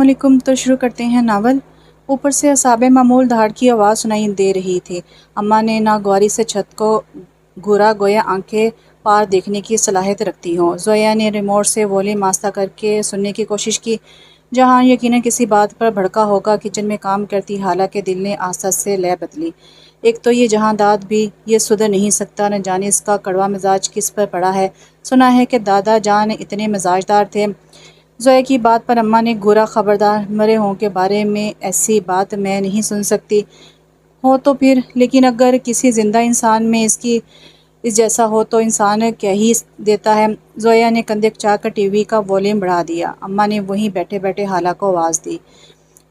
علیکم، تو شروع کرتے ہیں ناول۔ اوپر سے اصحاب معمول دھاڑ کی آواز سنائی دے رہی تھی۔ اماں نے ناگواری سے چھت کو گھورا، گویا آنکھیں پار دیکھنے کی صلاحیت رکھتی ہوں۔ زویا نے ریموٹ سے والیوم آہستہ کر کے سننے کی کوشش کی۔ جہاں یقیناً کسی بات پر بھڑکا ہوگا، کچن میں کام کرتی حالانکہ دل نے آہستہ سے لے بدلی۔ ایک تو یہ جہاں داد بھی یہ سدھر نہیں سکتا، نہ جانے اس کا کڑوا مزاج کس پر پڑا ہے۔ سنا ہے کہ دادا جان اتنے مزاجدار تھے۔ زویا کی بات پر اماں نے گھورا، خبردار، مرے ہوں کے بارے میں ایسی بات میں نہیں سن سکتی۔ ہو تو پھر، لیکن اگر کسی زندہ انسان میں اس جیسا ہو تو انسان کہہ ہی دیتا ہے۔ زویا نے کندھے اچھا کر ٹی وی کا والیوم بڑھا دیا۔ اماں نے وہیں بیٹھے بیٹھے خالہ کو آواز دی،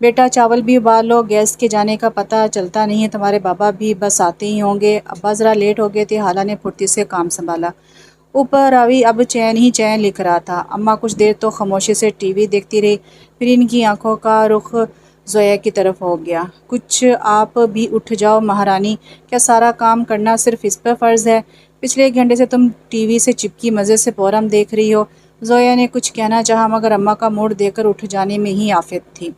بیٹا چاول بھی ابال لو، گیس کے جانے کا پتہ چلتا نہیں، تمہارے بابا بھی بس آتے ہی ہوں گے۔ ابا ذرا لیٹ ہو گئے تھے۔ خالہ نے پھرتی سے کام سنبھالا۔ اوپر راوی اب چین ہی چین لکھ رہا تھا۔ اماں کچھ دیر تو خاموشی سے ٹی وی دیکھتی رہی، پھر ان کی آنکھوں کا رخ زویا کی طرف ہو گیا۔ کچھ آپ بھی اٹھ جاؤ مہارانی، کیا سارا کام کرنا صرف اس پر فرض ہے؟ پچھلے 1 گھنٹے سے تم ٹی وی سے چپکی مزے سے پروگرام دیکھ رہی ہو۔ زویا نے کچھ کہنا چاہا مگر اماں کا موڈ دیکھ کر اٹھ جانے میں ہی آفت تھی۔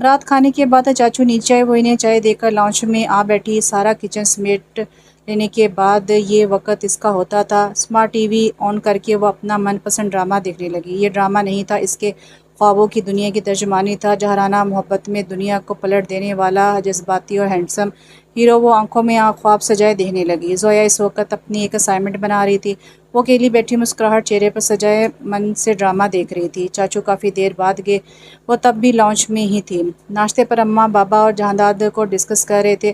رات کھانے کے بعد چاچو نیچے آئے، وہ انہیں چائے دے کر لاؤنج میں آ بیٹھی۔ سارا کچن سمیٹ لینے کے بعد یہ وقت اس کا ہوتا تھا۔ اسمارٹ ٹی وی آن کر کے وہ اپنا من پسند ڈرامہ دیکھنے لگی۔ یہ ڈرامہ نہیں تھا، اس کے خوابوں کی دنیا کی ترجمانی تھا۔ جہرانہ محبت میں دنیا کو پلٹ دینے والا جذباتی اور ہینڈسم ہیرو وہ آنکھوں میں خواب سجائے دیکھنے لگی۔ زویا اس وقت اپنی ایک اسائنمنٹ بنا رہی تھی۔ وہ اکیلی بیٹھی مسکراہٹ چہرے پر سجائے من سے ڈرامہ دیکھ رہی تھی۔ چاچو کافی دیر بعد گئے، وہ تب بھی لاؤنج میں ہی تھی۔ ناشتے پر اماں، بابا اور جہانداد کو ڈسکس کر رہے تھے۔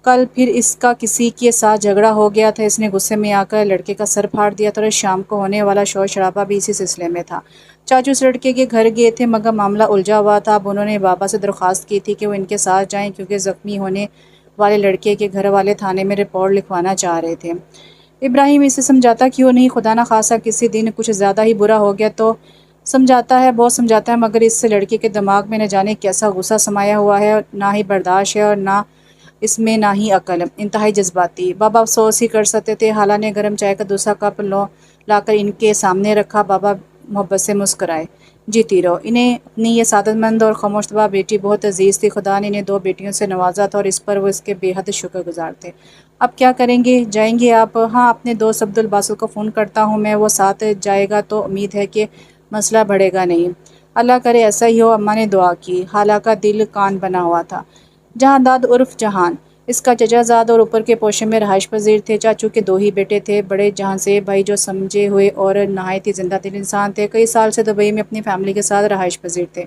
کل پھر اس کا کسی کے ساتھ جھگڑا ہو گیا تھا، اس نے غصے میں آ کر لڑکے کا سر پھاڑ دیا تھا، اور شام کو ہونے والا شور شرابہ بھی اسی سلسلے میں تھا۔ چاچو اس لڑکے کے گھر گئے تھے مگر معاملہ الجھا ہوا تھا۔ اب انہوں نے بابا سے درخواست کی تھی کہ وہ ان کے ساتھ جائیں کیونکہ زخمی ہونے والے لڑکے کے گھر والے تھانے میں رپورٹ لکھوانا چاہ رہے تھے۔ ابراہیم اسے سمجھاتا کیوں نہیں؟ خدا نخواستہ کسی دن کچھ زیادہ ہی برا ہو گیا تو؟ سمجھاتا ہے، بہت سمجھاتا ہے، مگر اس لڑکے کے دماغ میں نہ جانے کیسا غصہ سمایا ہوا ہے، نہ ہی برداشت ہے اور نہ اس میں نہ ہی عقل، انتہائی جذباتی۔ بابا افسوس ہی کر سکتے تھے۔ خالہ نے گرم چائے کا دوسرا کپ لا کر ان کے سامنے رکھا۔ بابا محبت سے مسکرائے، جیتی رہو۔ انہیں اپنی یہ سعادت مند اور خاموش طبع بیٹی بہت عزیز تھی۔ خدا نے انہیں 2 بیٹیوں سے نوازا تھا اور اس پر وہ اس کے بے حد شکر گزار تھے۔ اب کیا کریں گے؟ جائیں گے آپ؟ ہاں، اپنے دوست عبدالباسط کو فون کرتا ہوں میں، وہ ساتھ جائے گا تو امید ہے کہ مسئلہ بڑھے گا نہیں۔ اللہ کرے ایسا ہی ہو، اماں نے دعا کی۔ خالہ کا دل کان بنا ہوا تھا۔ جہانداد عرف جہان اس کا چچا زاد اور اوپر کے پوشے میں رہائش پذیر تھے۔ چاچو کے 2 ہی بیٹے تھے، بڑے جہانزیب بھائی جو سمجھے ہوئے اور نہایت ہی زندہ دل انسان تھے، کئی سال سے دبئی میں اپنی فیملی کے ساتھ رہائش پذیر تھے،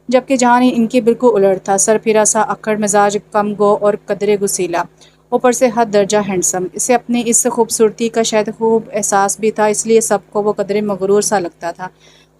جبکہ جہان ان کے بالکل الٹ تھا، سر پھرا سا، اکڑ مزاج، کم گو اور قدرے گسیلا، اوپر سے حد درجہ ہینڈسم۔ اسے اپنی اس خوبصورتی کا شاید خوب احساس بھی تھا، اس لیے سب کو وہ قدرے مغرور سا لگتا تھا۔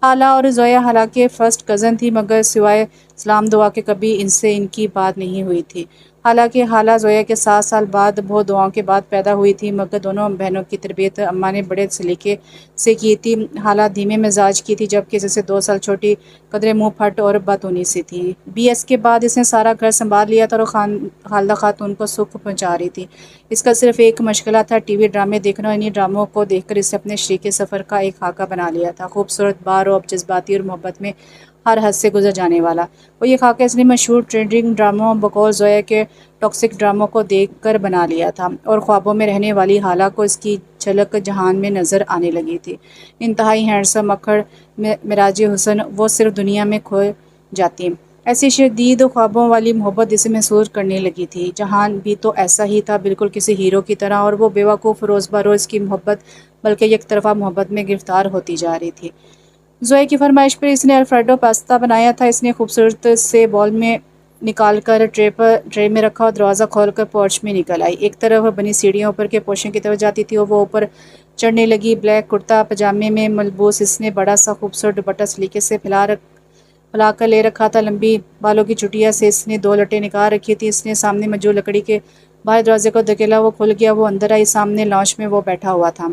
خالہ اور زویا حالانکہ فرسٹ کزن تھی مگر سوائے سلام دعا کے کبھی ان سے ان کی بات نہیں ہوئی تھی۔ حالانکہ خالہ زویا کے 7 سال بعد بہت دعاؤں کے بعد پیدا ہوئی تھی، مگر دونوں بہنوں کی تربیت اماں نے بڑے سلیقے سے کی تھی۔ خالہ دھیمے مزاج کی تھی، جبکہ اسے 2 سال چھوٹی قدرے منہ پھٹ اور بدعنی سی تھی۔ BS کے بعد اس نے سارا گھر سنبھال لیا تھا اور خالدہ خاتون کو سکھ پہنچا رہی تھی۔ اس کا صرف ایک مشغلہ تھا ٹی وی ڈرامے دیکھنا، اور انہی ڈراموں کو دیکھ کر اسے اپنے شریک سفر کا ایک خاکہ بنا لیا تھا، خوبصورت، باروب، جذباتی اور محبت میں ہر حد سے گزر جانے والا۔ وہ یہ خاکہ اس نے مشہور ٹرینڈنگ ڈراموں بقول زویا کے ٹاکسک ڈراموں کو دیکھ کر بنا لیا تھا، اور خوابوں میں رہنے والی خالہ کو اس کی جھلک جہان میں نظر آنے لگی تھی۔ انتہائی ہینڈسم، اکھڑ مراج حسن، وہ صرف دنیا میں کھو جاتی۔ ایسی شدید خوابوں والی محبت اسے محسوس کرنے لگی تھی۔ جہان بھی تو ایسا ہی تھا، بالکل کسی ہیرو کی طرح، اور وہ بے وقوف روز بروز کی محبت بلکہ یک طرفہ محبت میں گرفتار ہوتی جا رہی تھی۔ زویا کی فرمائش پر اس نے الفریڈو پاستا بنایا تھا۔ اس نے خوبصورت سے بول میں نکال کر ٹرے میں رکھا اور دروازہ کھول کر پورچ میں نکل آئی۔ ایک طرف بنی سیڑھیاں اوپر کے پوشے کی طرف جاتی تھی اور وہ اوپر چڑھنے لگی۔ بلیک کرتا پاجامے میں ملبوس اس نے بڑا سا خوبصورت دوپٹہ سلیقے سے پھیلا کر لے رکھا تھا۔ لمبی بالوں کی چٹیا سے اس نے 2 لٹیں نکال رکھی تھی۔ اس نے سامنے موجود لکڑی کے باہر دروازے کو دھکیلا، وہ کھل گیا، وہ اندر آئی۔ سامنے لاؤنج میں وہ بیٹھا ہوا تھا۔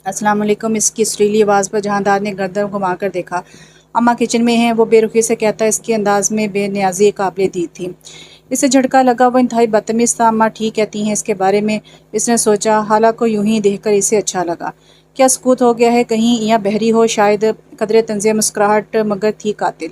السلام علیکم، اس کی سریلی آواز پر جہانداد نے گردن گھما کر دیکھا۔ اماں کچن میں ہیں، وہ بے رخی سے کہتا، اس کے انداز میں بے نیازی قابل دید تھی۔ اسے جھٹکا لگا، وہ انتہائی بدتمیز تھا۔ اماں ٹھیک کہتی ہیں اس کے بارے میں، اس نے سوچا۔ خالہ کو یوں ہی دیکھ کر اسے اچھا لگا۔ کیا سکوت ہو گیا ہے؟ کہیں یا بحری ہو شاید؟ قدرے طنز مسکراہٹ مگر تھی قاتل۔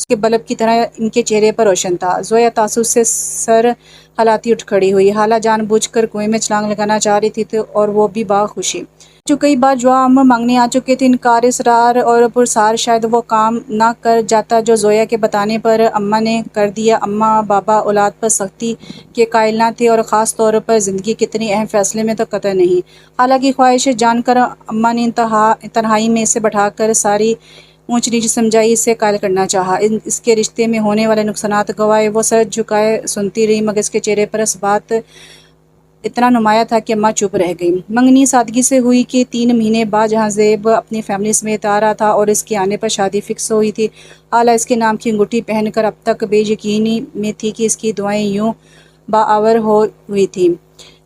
اس کے بلب کی طرح ان کے چہرے پر روشن تھا۔ زویا تعصب سے سر ہلاتی اٹھ کھڑی ہوئی۔ خالہ جان بوجھ کر کنویں میں چھلانگ لگانا چاہ رہی تھی اور وہ بھی باخوشی۔ جو کئی بار دعا مانگنے آ چکے تھے، انکار اصرار اور پرسار شاید وہ کام نہ کر جاتا جو زویا کے بتانے پر اماں نے کر دیا۔ اماں بابا اولاد پر سختی کے قائل نہ تھے اور خاص طور پر زندگی کے اتنے اہم فیصلے میں تو قطع نہیں۔ خالہ کی خواہش جان کر اماں نے تنہائی میں اسے بٹھا کر ساری اونچ نیچ سمجھائی، اسے قائل کرنا چاہا، اس کے رشتے میں ہونے والے نقصانات گوائے۔ وہ سر جھکائے سنتی رہی مگر اس کے چہرے پر اس بات اتنا نمایاں تھا کہ اماں چپ رہ گئی۔ منگنی سادگی سے ہوئی کہ 3 مہینے بعد جہاں زیب اپنی فیملی سمیت آ رہا تھا اور اس کے آنے پر شادی فکس ہوئی تھی، خالہ اس کے نام کی انگوٹھی پہن کر اب تک بے یقینی میں تھی کہ اس کی دعائیں یوں باآور ہوئی تھیں۔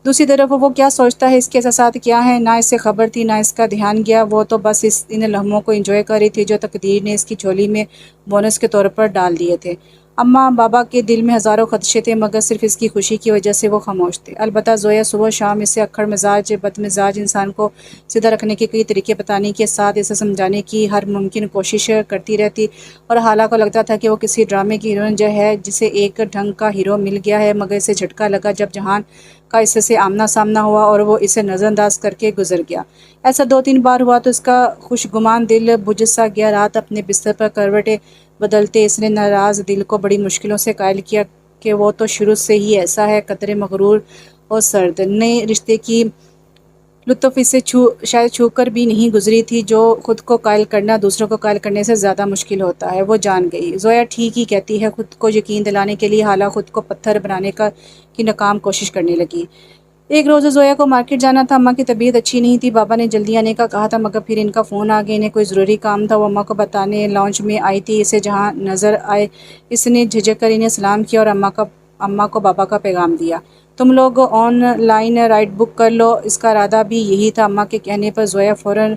دوسری طرف وہ کیا سوچتا ہے، اس کے احساسات کیا ہیں، نہ اسے خبر تھی، نہ اس کا دھیان گیا۔ وہ تو بس ان لمحوں کو انجوائے کر رہی تھی جو تقدیر نے اس کی جھولی میں بونس کے طور پر ڈال دیے تھے۔ اماں بابا کے دل میں ہزاروں خدشے تھے مگر صرف اس کی خوشی کی وجہ سے وہ خاموش تھے۔ البتہ زویا صبح و شام اسے اکڑ مزاج بد مزاج انسان کو سیدھا رکھنے کے کئی طریقے بتانے کے ساتھ اسے سمجھانے کی ہر ممکن کوشش کرتی رہتی اور خالہ کو لگتا تھا کہ وہ کسی ڈرامے کی ہیروئن ہے جسے ایک ڈھنگ کا ہیرو مل گیا ہے، مگر اسے جھٹکا لگا جب جہان کا اس سے آمنا سامنا ہوا اور وہ اسے نظر انداز کر کے گزر گیا۔ ایسا 2-3 بار ہوا تو اس کا خوشگمان دل بجھ سا گیا۔ رات اپنے بستر پر کروٹیں بدلتے اس نے ناراض دل کو بڑی مشکلوں سے قائل کیا کہ وہ تو شروع سے ہی ایسا ہے، قدرے مغرور اور سرد۔ نئے رشتے کی لطف اسے شاید چھو کر بھی نہیں گزری تھی۔ جو خود کو قائل کرنا دوسروں کو قائل کرنے سے زیادہ مشکل ہوتا ہے، وہ جان گئی۔ زویا ٹھیک ہی کہتی ہے۔ خود کو یقین دلانے کے لیے خالہ خود کو پتھر بنانے کی ناکام کوشش کرنے لگی۔ ایک روز زویا کو مارکیٹ جانا تھا، اماں کی طبیعت اچھی نہیں تھی، بابا نے جلدی آنے کا کہا تھا مگر پھر ان کا فون آ گیا، انہیں کوئی ضروری کام تھا۔ وہ اماں کو بتانے لاؤنج میں آئی تھی۔ اسے جہاں نظر آئے اس نے جھجک کر انہیں سلام کیا اور اماں کو بابا کا پیغام دیا۔ تم لوگ آن لائن رائڈ بک کر لو۔ اس کا ارادہ بھی یہی تھا۔ اماں کے کہنے پر زویا فوراً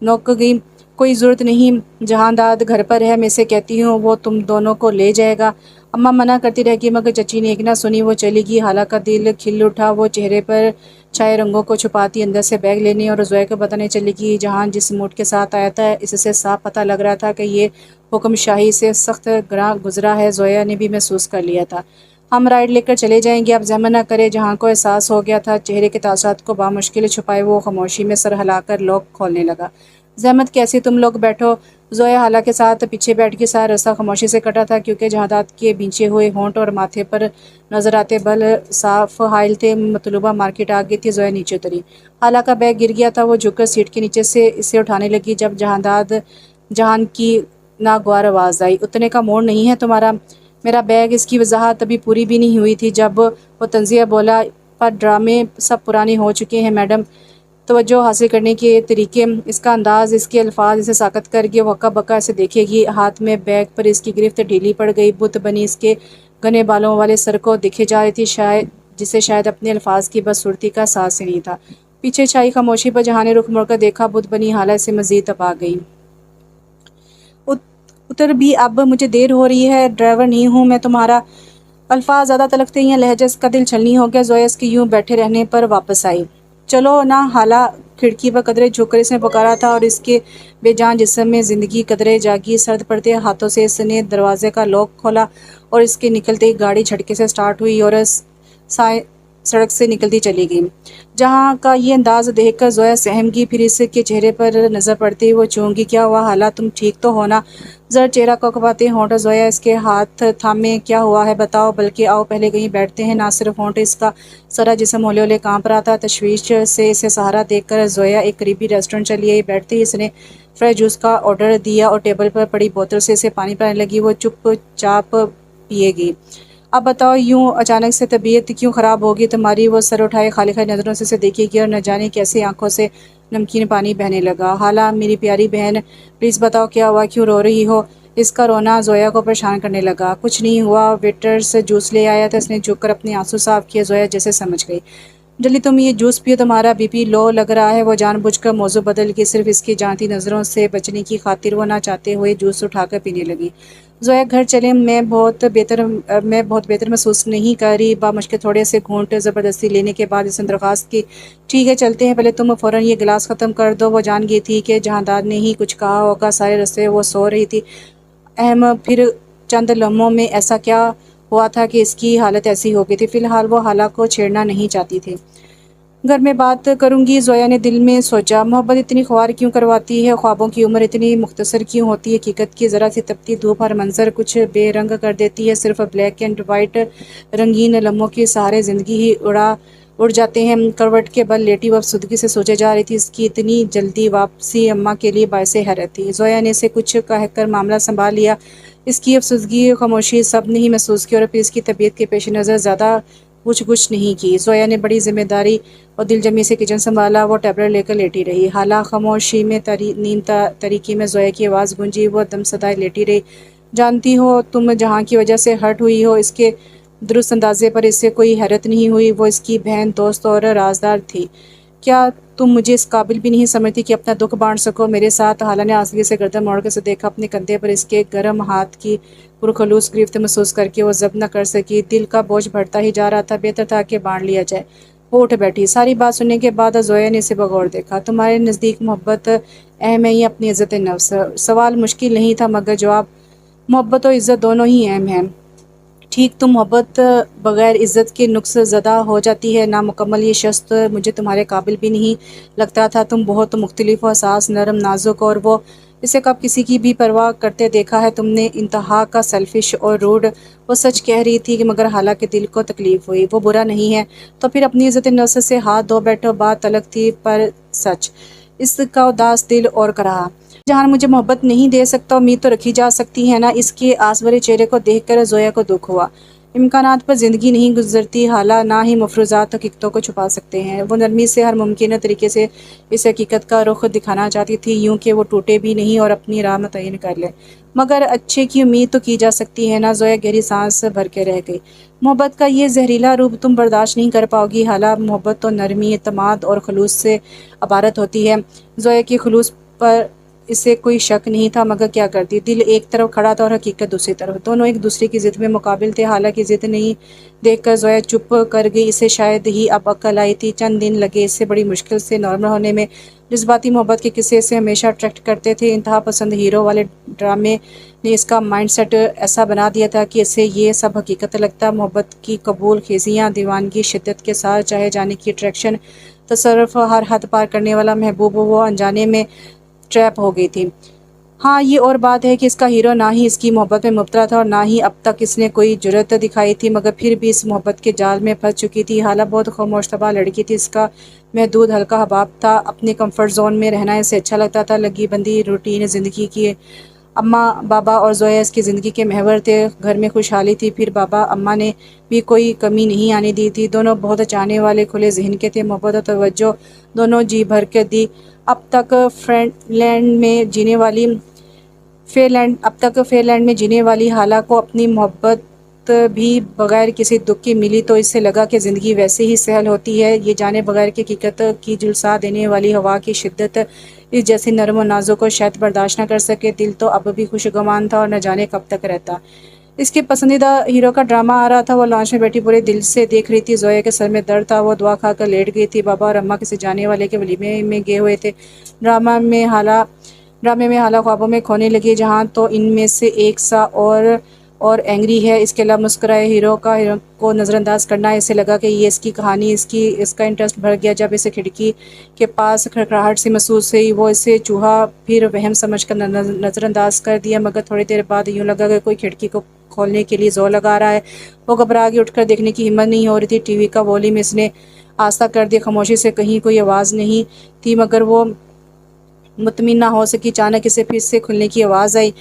نوک گئی۔ کوئی ضرورت نہیں، جہاں داد گھر پر ہے، میں اسے کہتی ہوں، وہ تم دونوں کو لے جائے گا۔ اماں منع کرتی رہ گئی مگر چچی نے ایک نہ سنی، وہ چلی گئی۔ خالہ کا دل کھل اٹھا، وہ چہرے پر چھائے رنگوں کو چھپاتی اندر سے بیگ لینے اور زویا کو بتانے چلی گئی۔ جہاں جس موڈ کے ساتھ آیا تھا اس سے صاف پتہ لگ رہا تھا کہ یہ حکم شاہی سے سخت گراں گزرا ہے۔ زویا نے بھی محسوس کر لیا تھا۔ ہم رائڈ لے کر چلے جائیں گے، آپ زحمت نہ کریں۔ جہاں کو احساس ہو گیا تھا چہرے کے تاثرات کو بامشکل چھپائے وہ خاموشی میں سر ہلا کر لاک کھولنے لگا۔ زحمت کیسی، تم لوگ بیٹھو۔ زویا خالہ کے ساتھ پیچھے بیٹھ کے سارا راستہ خاموشی سے کٹا تھا کیونکہ جہادات کے بھینچے ہوئے ہونٹ اور ماتھے پر نظر آتے بل صاف حائل تھے۔ مطلوبہ مارکیٹ آ گئی تھی۔ زویا نیچے اتری۔ خالہ کا بیگ گر گیا تھا، وہ جھک کر سیٹ کے نیچے سے اسے اٹھانے لگی جب جہان کی ناگوار آواز آئی، اتنے کا موڑ نہیں ہے تمہارا؟ میرا بیگ؟ اس کی وضاحت ابھی پوری بھی نہیں ہوئی تھی جب وہ طنزیہ بولا، پر ڈرامے سب پرانے ہو چکے ہیں میڈم۔ توجہ حاصل کرنے کے طریقے، اس کا انداز، اس کے الفاظ اسے ساکت کر گئے۔ وہ ہکا بکا اسے دیکھے گی، ہاتھ میں بیگ پر اس کی گرفت ڈھیلی پڑ گئی۔ بت بنی اس کے گھنے بالوں والے سر کو دیکھے جا رہی تھی جسے شاید اپنے الفاظ کی بدصورتی کا احساس ہی نہیں تھا۔ پیچھے چھائی خاموشی پر جہاں نے رخ موڑ کر دیکھا، بت بنی خالہ سے مزید دبا گئی۔ اتر بھی اب، مجھے دیر ہو رہی ہے، ڈرائیور نہیں ہوں میں تمہارا۔ الفاظ زیادہ تلخ تھے یا لہجہ اس کا دل چھلنی ہو گیا؟ زویا اس کے یوں بیٹھے رہنے پر واپس آئی۔ چلو نا خالہ، کھڑکی پر قدرے جھک کر اس نے پکارا تھا اور اس کے بے جان جسم میں زندگی قدرے جاگی۔ سرد پڑتے ہاتھوں سے اس نے دروازے کا لاک کھولا اور اس کے نکلتے ہی گاڑی جھٹکے سے سٹارٹ ہوئی اور سڑک سے نکلتی چلی گئی۔ جہاں کا یہ انداز دیکھ کر زویا سہم گئی، پھر اس کے چہرے پر نظر پڑتے ہی وہ چونک گئی۔ کیا ہوا خالہ، تم ٹھیک تو ہو نا؟ زرد چہرہ کپکپاتے ہونٹ زویا اس کے ہاتھ تھامے، کیا ہوا ہے بتاؤ، بلکہ آؤ پہلے کہیں بیٹھتے ہیں۔ نہ صرف ہونٹ، اس کا سارا جسم ہولے ہولے کانپ رہا تھا۔ تشویش سے اسے سہارا دے کر زویا ایک قریبی ریسٹورینٹ چلی آئی۔ بیٹھتے ہی اس نے فریش جوس کا آرڈر دیا اور ٹیبل پر پڑی بوتل سے اسے پانی پلانے لگی۔ وہ چپ چاپ پیے گی۔ اب بتاؤ، یوں اچانک سے طبیعت کیوں خراب ہوگی تمہاری؟ وہ سر اٹھائے خالی خالی نظروں سے اسے دیکھے گی اور نہ جانے کیسے آنکھوں سے نمکین پانی بہنے لگا۔ خالہ، میری پیاری بہن، پلیز بتاؤ کیا ہوا، کیوں رو رہی ہو؟ اس کا رونا زویا کو پریشان کرنے لگا۔ کچھ نہیں ہوا، ویٹر سے جوس لے آیا تھا۔ اس نے جھک کر اپنے آنسو صاف کیے۔ زویا جیسے سمجھ گئی۔ جلدی تم یہ جوس پیو، تمہارا بی پی لو لگ رہا ہے۔ وہ جان بوجھ کر موضوع بدل کے صرف اس کی جانتی نظروں سے بچنے کی خاطر وہ نہ چاہتے ہوئے جوس اٹھا کر پینے لگی۔ زویا، گھر چلیں، میں بہت بہتر محسوس نہیں کر رہی۔ بامشکل تھوڑے سے گھونٹ زبردستی لینے کے بعد اس نے درخواست کی، ٹھیک ہے چلتے ہیں، پہلے تم فوراً یہ گلاس ختم کر دو۔ وہ جان گئی تھی کہ جہاں داد نے ہی کچھ کہا ہوگا۔ سارے راستے وہ سو رہی تھی۔ پھر چند لمحوں میں ایسا کیا ہوا تھا کہ اس کی حالت ایسی ہو گئی تھی؟ فی الحال وہ حالہ کو چھیڑنا نہیں چاہتی تھی۔ گھر میں بات کروں گی، زویا نے دل میں سوچا۔ محبت اتنی خوار کیوں کرواتی ہے؟ خوابوں کی عمر اتنی مختصر کیوں ہوتی ہے؟ حقیقت کی ذرا سی تپتی دھوپ ہر منظر کچھ بے رنگ کر دیتی ہے۔ صرف بلیک اینڈ وائٹ رنگین لمحوں کے سہارے زندگی ہی اڑ جاتے ہیں۔ کروٹ کے بل لیٹی وہ افسردگی سے سوچے جا رہی تھی۔ اس کی اتنی جلدی واپسی اماں کے لیے باعث حیرت تھی۔ زویا نے اسے کچھ کہہ کر معاملہ سنبھال لیا۔ اس کی افسردگی خاموشی سب نے ہی محسوس کی اور پھر اس کی طبیعت کے پیش نظر زیادہ پوچھ گچھ نہیں کی۔ زویا نے بڑی ذمہ داری اور دل جمی سے کچن سنبھالا۔ وہ ٹیبلٹ لے کر لیٹی رہی۔ حالہ خاموشی میں نیم تاریکی میں زویا کی آواز گونجی۔ وہ دم سدائے لیٹی رہی۔ جانتی ہو تم جہاں کی وجہ سے ہرٹ ہوئی ہو، اس کے درست اندازے پر اس سے کوئی حیرت نہیں ہوئی۔ وہ اس کی بہن، دوست اور رازدار تھی۔ کیا تم مجھے اس قابل بھی نہیں سمجھتی کہ اپنا دکھ بانٹ سکو میرے ساتھ؟ حالہ نے آسودگی سے گردن موڑ کر اسے دیکھا۔ اپنے کندھے پر اس کے گرم ہاتھ کی پرخلوص گرفت محسوس کر کے وہ ضبط نہ کر سکی۔ دل کا بوجھ بڑھتا ہی جا رہا تھا۔ بہتر تھا کہ بانٹ لیا جائے۔ وہ اٹھ بیٹھی۔ ساری بات سننے کے بعد زویا نے اسے بغور دیکھا۔ تمہارے نزدیک محبت اہم ہے یا اپنی عزت نفس؟ سوال مشکل نہیں تھا مگر جواب محبت و عزت دونوں ہی اہم ہیں۔ ٹھیک، تم محبت بغیر عزت کے نقص زدہ ہو جاتی ہے۔ نامکمل یہ شخص مجھے تمہارے قابل بھی نہیں لگتا تھا۔ تم بہت مختلف و حساس، نرم، نازک، اور وہ اسے کب کسی کی بھی پرواہ کرتے دیکھا ہے؟ تم نے انتہا کا سیلفش اور روڈ۔ وہ سچ کہہ رہی تھی مگر حالانکہ دل کو تکلیف ہوئی۔ وہ برا نہیں ہے تو پھر اپنی عزت نفس سے ہاتھ دھو بیٹھو۔ بات تلخ تھی پر سچ۔ اس کا اداس دل اور کہا، جہاں مجھے محبت نہیں دے سکتا، امید تو رکھی جا سکتی ہے نا؟ اس کے آس بھرے چہرے کو دیکھ کر زویا کو دکھ ہوا۔ امکانات پر زندگی نہیں گزرتی حالہ، نہ ہی مفروضات حقیقتوں کو چھپا سکتے ہیں۔ وہ نرمی سے ہر ممکنہ طریقے سے اس حقیقت کا رخ دکھانا چاہتی تھی، یوں کہ وہ ٹوٹے بھی نہیں اور اپنی راہ متعین کر لے۔ مگر اچھے کی امید تو کی جا سکتی ہے نا؟ زویا گہری سانس بھر کے رہ گئی۔ محبت کا یہ زہریلا روپ تم برداشت نہیں کر پاؤ گی حالہ۔ محبت تو نرمی، اعتماد اور خلوص سے عبارت ہوتی ہے۔ زویا کے خلوص پر اسے کوئی شک نہیں تھا مگر کیا کرتی؟ دل ایک طرف کھڑا تھا اور حقیقت دوسری طرف۔ دونوں ایک دوسرے کی ضد میں مقابل تھے۔ حالہ کی ضد نہیں دیکھ کر زویا چپ کر گئی۔ اسے شاید ہی اب عقل آئی تھی۔ چند دن لگے اسے بڑی مشکل سے نارمل ہونے میں۔ جذباتی محبت کے قصے اسے ہمیشہ اٹریکٹ کرتے تھے۔ انتہا پسند ہیرو والے ڈرامے نے اس کا مائنڈ سیٹ ایسا بنا دیا تھا کہ اسے یہ سب حقیقت لگتا۔ محبت کی قبول خیزیاں، دیوانگی، شدت کے ساتھ چاہے جانے کی اٹریکشن، تصرف، ہر حد پار کرنے والا محبوب، وہ انجانے میں ٹریپ ہو گئی تھی۔ ہاں، یہ اور بات ہے کہ اس کا ہیرو نہ ہی اس کی محبت میں مبتلا تھا اور نہ ہی اب تک اس نے کوئی جرأت دکھائی تھی، مگر پھر بھی اس محبت کے جال میں پھنس چکی تھی۔ حالہ بہت خاموش طبع لڑکی تھی۔ اس کا محدود ہلکا حباب تھا۔ اپنے کمفرٹ زون میں رہنا اسے اچھا لگتا تھا۔ لگی بندی روٹین زندگی کی اماں، بابا اور زویا اس کی زندگی کے محور تھے۔ گھر میں خوشحالی تھی۔ پھر بابا اماں نے بھی کوئی کمی نہیں آنے دی تھی۔ دونوں بہت چاہنے والے، کھلے ذہن کے تھے۔ محبت اور توجہ دونوں جی بھر کے دی۔ اب تک فیئر لینڈ میں جینے والی حالہ کو اپنی محبت بھی بغیر کسی دکھ کی ملی تو اس سے لگا کہ زندگی ویسے ہی سہل ہوتی ہے، یہ جانے بغیر کہ حقیقت کی جھلسا دینے والی ہوا کی شدت اس جیسی نرم و نازک کو شاید برداشت نہ کر سکے۔ دل تو اب بھی خوشگوان تھا اور نہ جانے کب تک رہتا۔ اس کے پسندیدہ ہیرو کا ڈرامہ آ رہا تھا۔ وہ لانچ میں بیٹھی پورے دل سے دیکھ رہی تھی۔ زویا کے سر میں درد تھا۔ وہ دعا کھا کر لیٹ گئی تھی۔ بابا اور اماں کسی جانے والے کے ولیمے میں گئے ہوئے تھے۔ ڈرامے میں حالہ خوابوں میں کھونے لگی، جہاں تو ان میں سے ایک سا اور اینگری ہے۔ اس کے علاوہ مسکرائے ہیرو کو نظر انداز کرنا۔ اسے لگا کہ یہ اس کی کہانی، اس کا انٹرسٹ بڑھ گیا جب اسے کھڑکی کے پاس کھڑکھڑاہٹ سی محسوس ہوئی۔ وہ اسے چوہا پھر وہم سمجھ کر نظر انداز کر دیا، مگر تھوڑی دیر بعد یوں لگا کہ کوئی کھڑکی کو کھولنے کے لیے زور لگا رہا ہے۔ وہ گھبرا گئی۔ اٹھ کر دیکھنے کی ہمت نہیں ہو رہی تھی۔ ٹی وی کا والیوم اس نے آہستہ کر دیا۔ خاموشی سے کہیں کوئی آواز نہیں تھی مگر وہ مطمئن نہ ہو سکی۔ اچانک اسے پھر سے کھلنے کی آواز آئی۔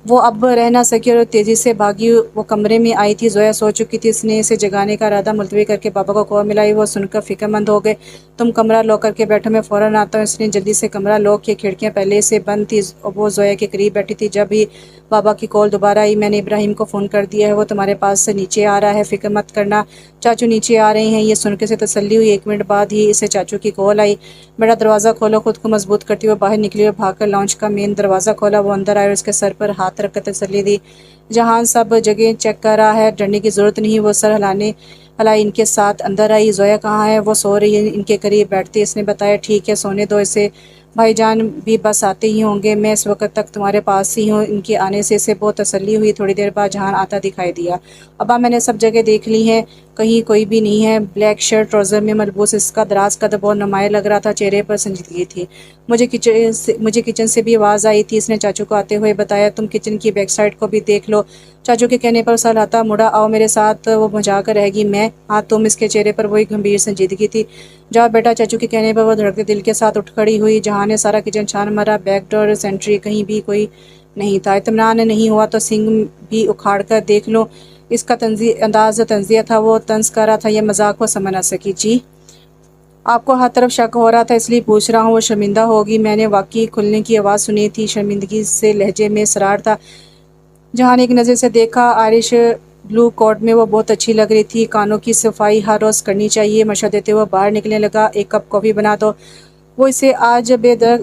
وہ اب رہ نہ سکی اور تیزی سے بھاگی۔ وہ کمرے میں آئی تھی۔ زویا سو چکی تھی۔ اس نے اسے جگانے کا ارادہ ملتوی کر کے بابا کو کال ملائی۔ وہ سن کر فکر مند ہو گئے۔ تم کمرہ لاک کر کے بیٹھو، میں فوراً آتا ہوں۔ اس نے جلدی سے کمرہ لاک کیا۔ کھڑکیاں پہلے سے بند تھی۔ وہ زویا کے قریب بیٹھی تھی جب ہی بابا کی کال دوبارہ آئی۔ میں نے ابراہیم کو فون کر دیا ہے، وہ تمہارے پاس سے نیچے آ رہا ہے، فکر مت کرنا، چاچو نیچے آ رہے ہیں۔ یہ سن کے اسے تسلی ہوئی۔ 1 منٹ بعد ہی اسے چاچو کی کال آئی۔ بیٹا دروازہ کھولو۔ خود کو مضبوط کرتی ہوئے باہر نکلی اور بھاگ کر لاؤنج کا مین دروازہ کھولا۔ وہ اندر آئے اور اس کے سر پر ہاتھ رکھ کر تسلی دی۔ جہاں سب جگہ چیک کر رہا ہے، ڈرنے کی ضرورت نہیں۔ وہ سر ہلائی ان کے ساتھ اندر آئی۔ زویا کہاں ہے؟ وہ سو رہی ہے، ان کے قریب بیٹھتے اس نے بتایا۔ ٹھیک ہے، سونے دو اسے۔ بھائی جان بھی بس آتے ہی ہوں گے، میں اس وقت تک تمہارے پاس ہی ہوں۔ ان کے آنے سے اسے بہت تسلی ہوئی۔ تھوڑی دیر بعد جہان آتا دکھائی دیا۔ ابا میں نے سب جگہ دیکھ لی ہے، کہیں کوئی بھی نہیں ہے۔ بلیک شرٹ ٹراؤزر میں ملبوس اس کا دراز قد بہت نمایاں لگ رہا تھا، چہرے پر سنجیدگی تھی۔ مجھے کچن سے بھی آواز آئی تھی۔ اس نے چاچو کو آتے ہوئے بتایا، تم کچن کی بیک سائڈ کو بھی دیکھ لو۔ چاچو کے کہنے پر سر ہلاتا مڑا، آؤ میرے ساتھ۔ وہ مجھا کر رہ گی، میں؟ ہاں تم۔ اس کے چہرے پر وہی گمبھیر سنجیدگی تھی۔ جاؤ بیٹا۔ چاچو کے کہنے پر وہ دھڑکتے دل کے ساتھ اٹھ کھڑی ہوئی۔ جہاں نے سارا کچن چھان مارا، بیک ڈور، سینٹری، کہیں بھی کوئی نہیں تھا۔ اطمینان نہیں ہوا تو سنک بھی اکھاڑ کر دیکھ لو۔ اس کا انداز تنزیہ تھا، وہ طنز کر رہا تھا۔ یہ مذاق وہ سمجھ نہ سکی۔ جی آپ کو ہر طرف شک ہو رہا تھا، اس لیے پوچھ رہا ہوں۔ وہ شرمندہ ہوگی، میں نے واقعی کھلنے کی آواز سنی تھی۔ شرمندگی سے لہجے میں اسرار تھا۔ جہاں نے ایک نظر سے دیکھا، آئرش بلو کوٹ میں وہ بہت اچھی لگ رہی تھی۔ کانوں کی صفائی ہر روز کرنی چاہیے، مشورہ دیتے ہوئے باہر نکلنے لگا۔ ایک کپ کافی بنا دو۔ وہ اسے آج بے درد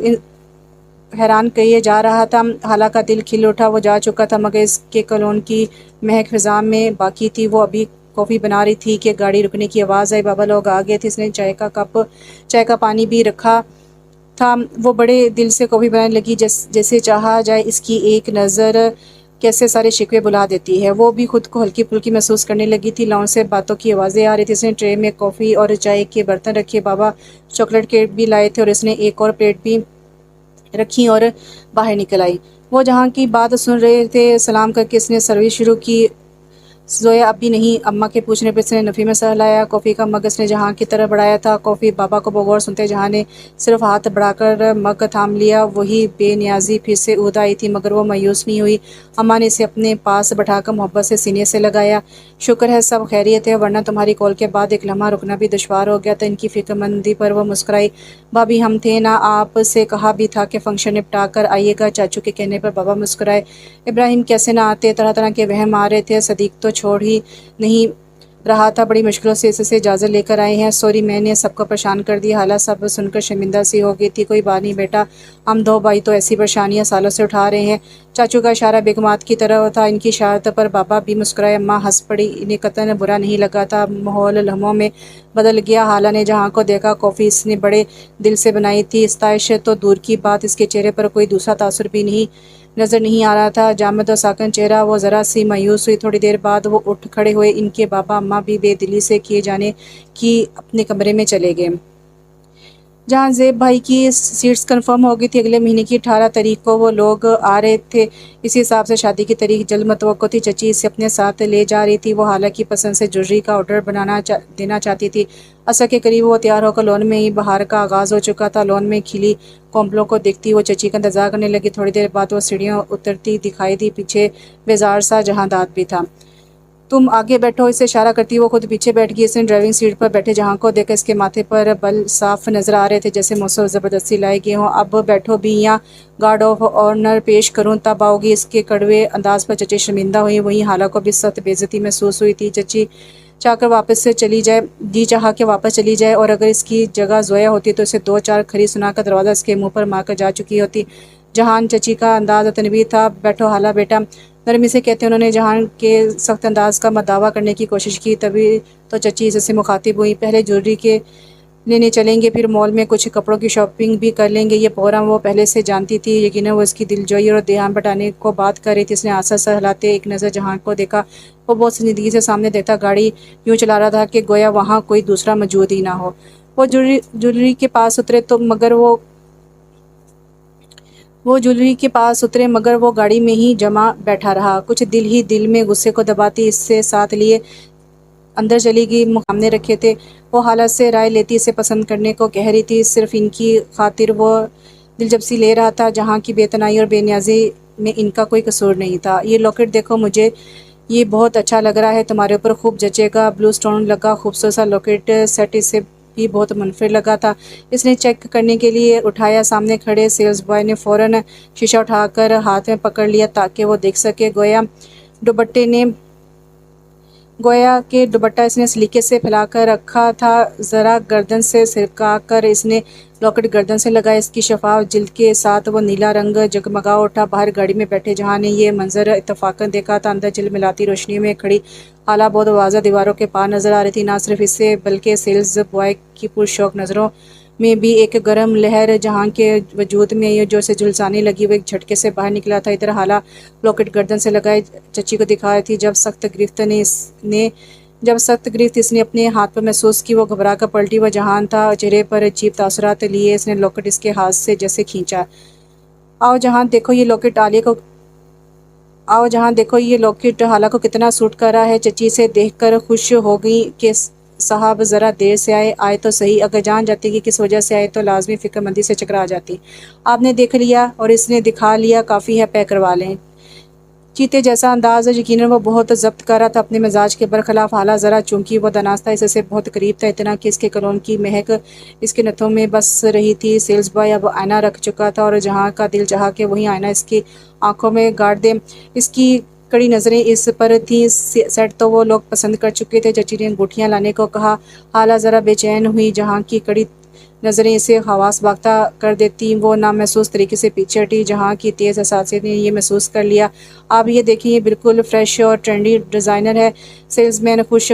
حیران کیے جا رہا تھا۔ حالہ کا دل کھل اٹھا، وہ جا چکا تھا مگر اس کے کولون کی مہک فضا میں باقی تھی۔ وہ ابھی کافی بنا رہی تھی کہ گاڑی رکنے کی آواز آئی۔ بابا لوگ آ گئے تھے۔ اس نے چائے کا پانی بھی رکھا تھا۔ وہ بڑے دل سے کافی بنانے لگی، جیسے چاہا جائے اس کی ایک نظر کیسے سارے شکوے بھلا دیتی ہے۔ وہ بھی خود کو ہلکی پھلکی محسوس کرنے لگی تھی۔ لاؤنج سے باتوں کی آوازیں آ رہی تھی۔ اس نے ٹرے میں کافی اور چائے کے برتن رکھے۔ بابا چاکلیٹ کیک بھی لائے تھے اور اس نے ایک اور پلیٹ بھی رکھی اور باہر نکل آئی۔ وہ جہاں کی بات سن رہے تھے۔ سلام کر کے اس نے سروس شروع کی۔ زویا اب بھی نہیں؟ اماں کے پوچھنے پر اس نے نفی میں سر ہلایا۔ کافی کا مگ اس نے جہاں کی طرف بڑھایا تھا۔ کافی بابا کو بغور سنتے جہاں نے صرف ہاتھ بڑھا کر مگ تھام لیا۔ وہی بے نیازی پھر سے عہدہ آئی تھی مگر وہ مایوس نہیں ہوئی۔ اماں نے اسے اپنے پاس بٹھا کر محبت سے سینے سے لگایا۔ شکر ہے سب خیریت ہے، ورنہ تمہاری کال کے بعد ایک لمحہ رکنا بھی دشوار ہو گیا تھا۔ ان کی فکر مندی پر وہ مسکرائی۔ بھابھی ہم تھے نا، آپ سے کہا بھی تھا کہ فنکشن نپٹا کر آئیے گا۔ چاچو کے کہنے پر بابا مسکرائے۔ ابراہیم کیسے نہ آتے؟ طرح طرح کے وہم آ رہے تھے۔ صدیق تو چھوڑ ہی نہیں رہا تھا، بڑی مشکلوں سے اس سے اجازت لے کر آئے ہیں۔ سوری میں نے سب کو پریشان کر دیا۔ حالہ سب سن کر شرمندہ سی ہو گئی تھی۔ کوئی بات نہیں بیٹا، ہم دو بھائی تو ایسی پریشانیاں سالوں سے اٹھا رہے ہیں۔ چاچو کا اشارہ بیگمات کی طرف تھا۔ ان کی اشارت پر بابا بھی مسکرائے۔ اماں ہنس پڑی، انہیں قطعاً برا نہیں لگا تھا۔ ماحول لمحوں میں بدل گیا۔ حالہ نے جہاں کو دیکھا، کافی اس نے بڑے دل سے بنائی تھی۔ استائش تو دور کی بات، اس کے چہرے پر کوئی دوسرا تاثر بھی نظر نہیں آ رہا تھا۔ جامد و ساکن چہرہ۔ وہ ذرا سی مایوس ہوئی۔ تھوڑی دیر بعد وہ اٹھ کھڑے ہوئے۔ ان کے بابا اماں بھی بے دلی سے کیے جانے کی اپنے کمرے میں چلے گئے۔ جہاں زیب بھائی کی سیٹس کنفرم ہو گئی تھی، اگلے مہینے کی 18 تاریخ کو وہ لوگ آ رہے تھے۔ اسی حساب سے شادی کی تاریخ جلد متوقع تھی۔ چچی اسے اپنے ساتھ لے جا رہی تھی۔ وہ حالہ کی پسند سے جویلری کا آرڈر دینا چاہتی تھی۔ عصر کے قریب وہ تیار ہو کر لون میں ہی بہار کا آغاز ہو چکا تھا۔ لون میں کھلی کوملوں کو دیکھتی وہ چچی کا انتظار کرنے لگی۔ تھوڑی دیر بعد وہ سیڑھیاں اترتی دکھائی دی۔ پیچھے بیزار سا جہاں داد بھی تھا۔ تم آگے بیٹھو، اسے اشارہ کرتی وہ خود پیچھے بیٹھ گئی۔ اس نے ڈرائیونگ سیٹ پر بیٹھے جہاں کو دیکھا۔ اس کے ماتھے پر بل صاف نظر آ رہے تھے، جیسے موصف زبردستی لائے گئے ہوں۔ اب بیٹھو بھی یا گارڈ آف آنر پیش کروں تب آؤ گی؟ اس کے کڑوے انداز پر چچی شرمندہ ہوئی۔ وہیں حالہ کو بھی سخت بے عزتی محسوس ہوئی تھی۔ چچی چاہ کر واپس سے چلی جائے، جی چاہا کہ واپس چلی جائے، اور اگر اس کی جگہ زویا ہوتی تو اسے دو چار کھری سنا کر دروازہ اس کے منہ پر مار کر جا چکی ہوتی۔ جہان چچی کا انداز تنوی تھا۔ بیٹھو حالہ بیٹا، نرمی سے کہتے انہوں نے جہان کے سخت انداز کا مداوا کرنے کی کوشش کی۔ تبھی تو چچی اس سے مخاطب ہوئی، پہلے جویلری کے لینے چلیں گے، پھر مال میں کچھ کپڑوں کی شاپنگ بھی کر لیں گے۔ یہ پروگرام وہ پہلے سے جانتی تھی۔ یقیناً وہ اس کی دلجوئی اور دھیان بٹانے کو بات کر رہی تھی۔ اس نے آسا سر ہلاتے ایک نظر جہان کو دیکھا۔ وہ بہت سنجیدگی سے سامنے دیکھتا گاڑی یوں چلا رہا تھا کہ گویا وہاں کوئی دوسرا موجود ہی نہ ہو۔ وہ جویلری کے پاس اترے مگر وہ گاڑی میں ہی جمع بیٹھا رہا۔ کچھ دل ہی دل میں غصے کو دباتی اس سے ساتھ لیے اندر چلی گئی۔ سامنے رکھے تھے، وہ حالت سے رائے لیتی اسے پسند کرنے کو کہہ رہی تھی۔ صرف ان کی خاطر وہ دلچسپی لے رہا تھا۔ جہاں کی بے تنائی اور بے نیازی میں ان کا کوئی قصور نہیں تھا۔ یہ لاکٹ دیکھو، مجھے یہ بہت اچھا لگ رہا ہے، تمہارے اوپر خوب جچے گا۔ بلو سٹون لگا خوبصورت سا لاکٹ سیٹ اسے بھی بہت منفرد لگا تھا۔ اس نے چیک کرنے کے لیے اٹھایا۔ سامنے کھڑے سیلز بوائے نے فوراً شیشہ اٹھا کر ہاتھ میں پکڑ لیا تاکہ وہ دیکھ سکے۔ گویا کہ دوپٹہ اس نے سلیقے سے پھیلا کر رکھا تھا۔ ذرا گردن سے سرکا کر اس نے لاکٹ گردن سے لگایا۔ اس کی شفاف جلد کے ساتھ وہ نیلا رنگ جگمگا اٹھا۔ باہر گاڑی میں بیٹھے جہاں نے یہ منظر اتفاقاً دیکھا تھا۔ اندر جھلملاتی روشنی میں کھڑی حالہ بہت واضح دیواروں کے پار نظر آ رہی تھی۔ نہ صرف اسے بلکہ سیلز بوائے کی پرشوق نظروں میں بھی ایک گرم لہر جہاں کے وجود میں یہ جو سے جھلسانے لگی، وہ ایک جھٹکے سے باہر نکلا تھا۔ ادھر حالہ لاکٹ گردن سے لگائے چچی کو دکھا رہی تھی۔ جب سخت گرفت اس نے اپنے ہاتھ پر محسوس کی، وہ گھبرا کر پلٹی۔ وہ جہان تھا، چہرے پر عجیب تاثرات لیے اس نے لاکٹ اس کے ہاتھ سے جیسے کھینچا۔ آؤ جہان دیکھو یہ لاکٹ حالہ کو کتنا سوٹ کر رہا ہے۔ چچی سے دیکھ کر خوش ہو گئی کہ صاحب ذرا دیر سے آئے تو صحیح، اگر جان جاتی کہ کس وجہ سے آئے تو لازمی فکر مندی سے چکرا جاتی۔ آپ نے دیکھ لیا اور اس نے دکھا لیا، کافی ہے، پیک کروا لیں۔ چیتے جیسا انداز، یقیناً وہ بہت ضبط کر رہا تھا اپنے مزاج کے برخلاف۔ حالہ ذرا چونکہ وہ دناستہ اس سے بہت قریب تھا، اتنا کہ اس کے کلون کی مہک اس کے نتھوں میں بس رہی تھی۔ سیلز بوائے اب آئینہ رکھ چکا تھا اور جہاں کا دل چاہا کہ وہی آئینہ اس کی آنکھوں میں گاڑ دے۔ اس کی کڑی نظریں اس پر تھیں، سیٹ تو وہ لوگ پسند کر چکے تھے۔ چچی نے انگوٹھیاں لانے کو کہا۔ حالہ ذرا بے چین ہوئی، جہاں کی کڑی نظریں اسے حواس باختہ کر دیتی۔ وہ نامحسوس طریقے سے پیچھے ہٹی۔ جہاں کی تیز حساسیت نے یہ محسوس کر لیا، آپ یہ دیکھیں، یہ بالکل فریش اور ٹرینڈی ڈیزائنر ہے۔ سیلز مین خوش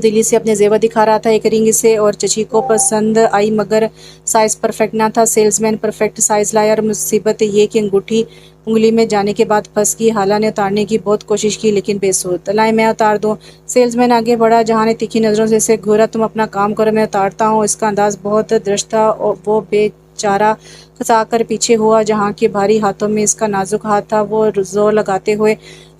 دلی سے اپنے زیور دکھا رہا تھا۔ ایک رنگ اسے اور چچی کو پسند آئی، مگر سائز پرفیکٹ نہ تھا۔ سیلز مین پرفیکٹ سائز لایا اور مصیبت یہ کہ انگوٹھی انگلی میں جانے کے بعد پھنس گئی۔ حالہ نے اتارنے کی بہت کوشش کی لیکن بے سود۔ لائیں میں اتار دوں؟ سیلز مین آگے بڑھا۔ جہاں نے تیکھی نظروں سے اسے گھورا۔ تم اپنا کام کرو، میں اتارتا ہوں۔ اس کا انداز بہت درست تھا۔ وہ بے چارہ کھسا کر پیچھے ہوا۔ جہاں کے بھاری ہاتھوں میں اس کا نازک ہاتھ تھا۔ وہ زور لگاتے ہوئے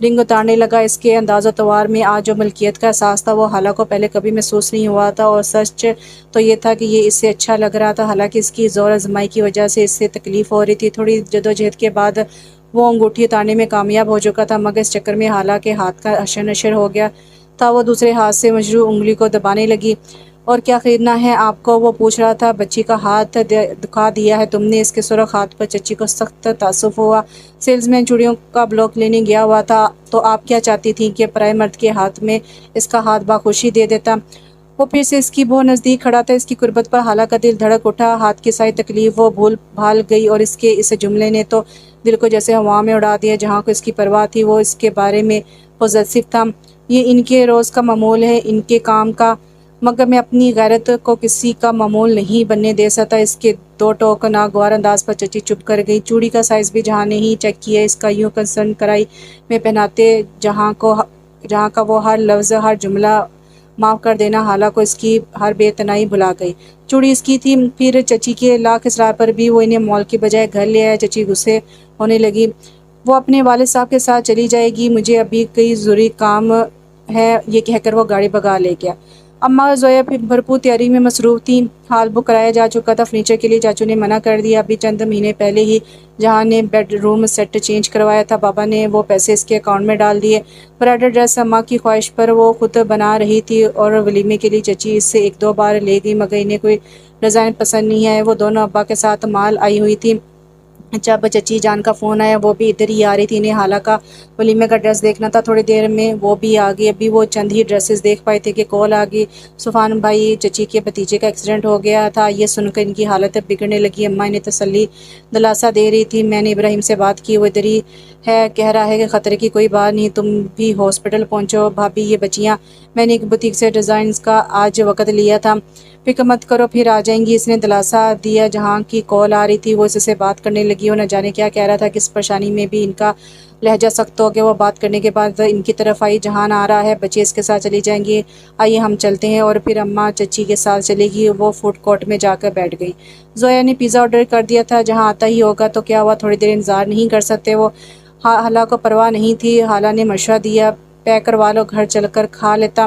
رنگ اتارنے لگا۔ اس کے انداز و تواار میں آج جو ملکیت کا احساس تھا وہ حالہ کو پہلے کبھی محسوس نہیں ہوا تھا، اور سچ تو یہ تھا کہ یہ اس سے اچھا لگ رہا تھا۔ حالانکہ اس کی زور آزمائی کی وجہ سے اس سے تکلیف ہو رہی تھی۔ تھوڑی جدوجہد کے بعد وہ انگوٹھی اتارنے میں کامیاب ہو چکا تھا، مگر اس چکر میں حالہ کے ہاتھ کا حشر نشر ہو گیا تھا۔ وہ دوسرے ہاتھ سے مجروح انگلی کو دبانے لگی۔ اور کیا خریدنا ہے آپ کو؟ وہ پوچھ رہا تھا۔ بچی کا ہاتھ دکھا دیا ہے تم نے؟ اس کے سرخ ہاتھ پر چچی کو سخت تعصب ہوا۔ سیلز مین چوڑیوں کا بلاک لینے گیا ہوا تھا، تو آپ کیا چاہتی تھیں کہ پرائے مرد کے ہاتھ میں اس کا ہاتھ بخوشی دے دیتا؟ وہ پھر سے اس کی بہت نزدیک کھڑا تھا۔ اس کی قربت پر حالہ کا دل دھڑک اٹھا۔ ہاتھ کی ساری تکلیف وہ بھول بھال گئی، اور اس کے اس جملے نے تو دل کو جیسے ہوا میں اڑا دیا۔ جہاں کو اس کی پرواہ تھی، وہ اس کے بارے میں پوزیسو تھا۔ یہ ان کے روز کا معمول ہے، ان کے کام کا، مگر میں اپنی غیرت کو کسی کا معمول نہیں بننے دے سکتا۔ اس کے دو ٹوک ناگوار انداز پر چچی چپ کر گئی۔ چوڑی کا سائز بھی جہاں نے ہی چیک کیا۔ اس کا یوں کنسرن کڑائی میں پہناتے جہاں کا وہ ہر لفظ، ہر جملہ معاف کر دینا حالہ کو اس کی ہر بے اتنائی بھلا گئی۔ چوڑی اس کی تھی، پھر چچی کے لاکھ اصرار پر بھی وہ انہیں مال کے بجائے گھر لے آیا۔ چچی غصے ہونے لگی۔ وہ اپنے والد صاحب کے ساتھ چلی جائے گی، مجھے ابھی کئی ضروری کام ہے، یہ کہہ کر وہ گاڑی بھگا لے گیا۔ اماں اور زویا بھرپور تیاری میں مصروف تھیں۔ ہال بک کرایا جا چکا تھا۔ فرنیچر کے لیے چاچو نے منع کر دیا۔ ابھی چند مہینے پہلے ہی جہاں نے بیڈ روم سیٹ چینج کروایا تھا، بابا نے وہ پیسے اس کے اکاؤنٹ میں ڈال دیے۔ برائڈل ڈریس اماں کی خواہش پر وہ خود بنا رہی تھی، اور ولیمے کے لیے چچی اس سے ایک دو بار لے گئی، مگر انہیں کوئی ڈیزائن پسند نہیں آئے۔ وہ دونوں ابا کے ساتھ مال آئی ہوئی تھی۔ جب چچی جان کا فون آیا، وہ بھی ادھر ہی آ رہی تھی۔ انہیں حالہ کا ولیمے کا ڈریس دیکھنا تھا۔ تھوڑی دیر میں وہ بھی آ گئی۔ ابھی وہ چند ہی ڈریسز دیکھ پائے تھے کہ کال آ گئی۔ سفان بھائی، چچی کے بھتیجے کا ایکسیڈنٹ ہو گیا تھا، یہ سن کر ان کی حالت بگڑنے لگی۔ اماں انہیں تسلی دلاسا دے رہی تھی۔ میں نے ابراہیم سے بات کی، وہ ادھر ہی ہے، کہہ رہا ہے کہ خطرے کی کوئی بات نہیں، تم بھی ہاسپٹل پہنچو۔ بھابھی، یہ بچیاں، میں نے ایک بوتیک سے ڈیزائنز کا آج وقت لیا تھا، فکر مت کرو، پھر آ جائیں گی۔ اس نے دلاسا دیا۔ جہاں کی کال آ رہی تھی، وہ اس سے بات کرنے لگی۔ وہ نہ جانے کیا کہہ رہا تھا، کس پریشانی میں بھی ان کا لہجہ سخت ہو گیا۔ وہ بات کرنے کے بعد ان کی طرف آئی۔ جہان آ رہا ہے، بچے اس کے ساتھ چلی جائیں گی، آئیے ہم چلتے ہیں۔ اور پھر اماں چچی کے ساتھ چلے گی۔ وہ فوڈ کورٹ میں جا کر بیٹھ گئی۔ زویا نے پیزا آرڈر کر دیا تھا، جہاں آتا ہی ہوگا تو کیا ہوا، تھوڑی دیر انتظار نہیں کر سکتے؟ وہ حالہ کو پرواہ نہیں تھی۔ حالہ نے مشورہ دیا، پیک کروا لو، گھر چل کر کھا لیتا۔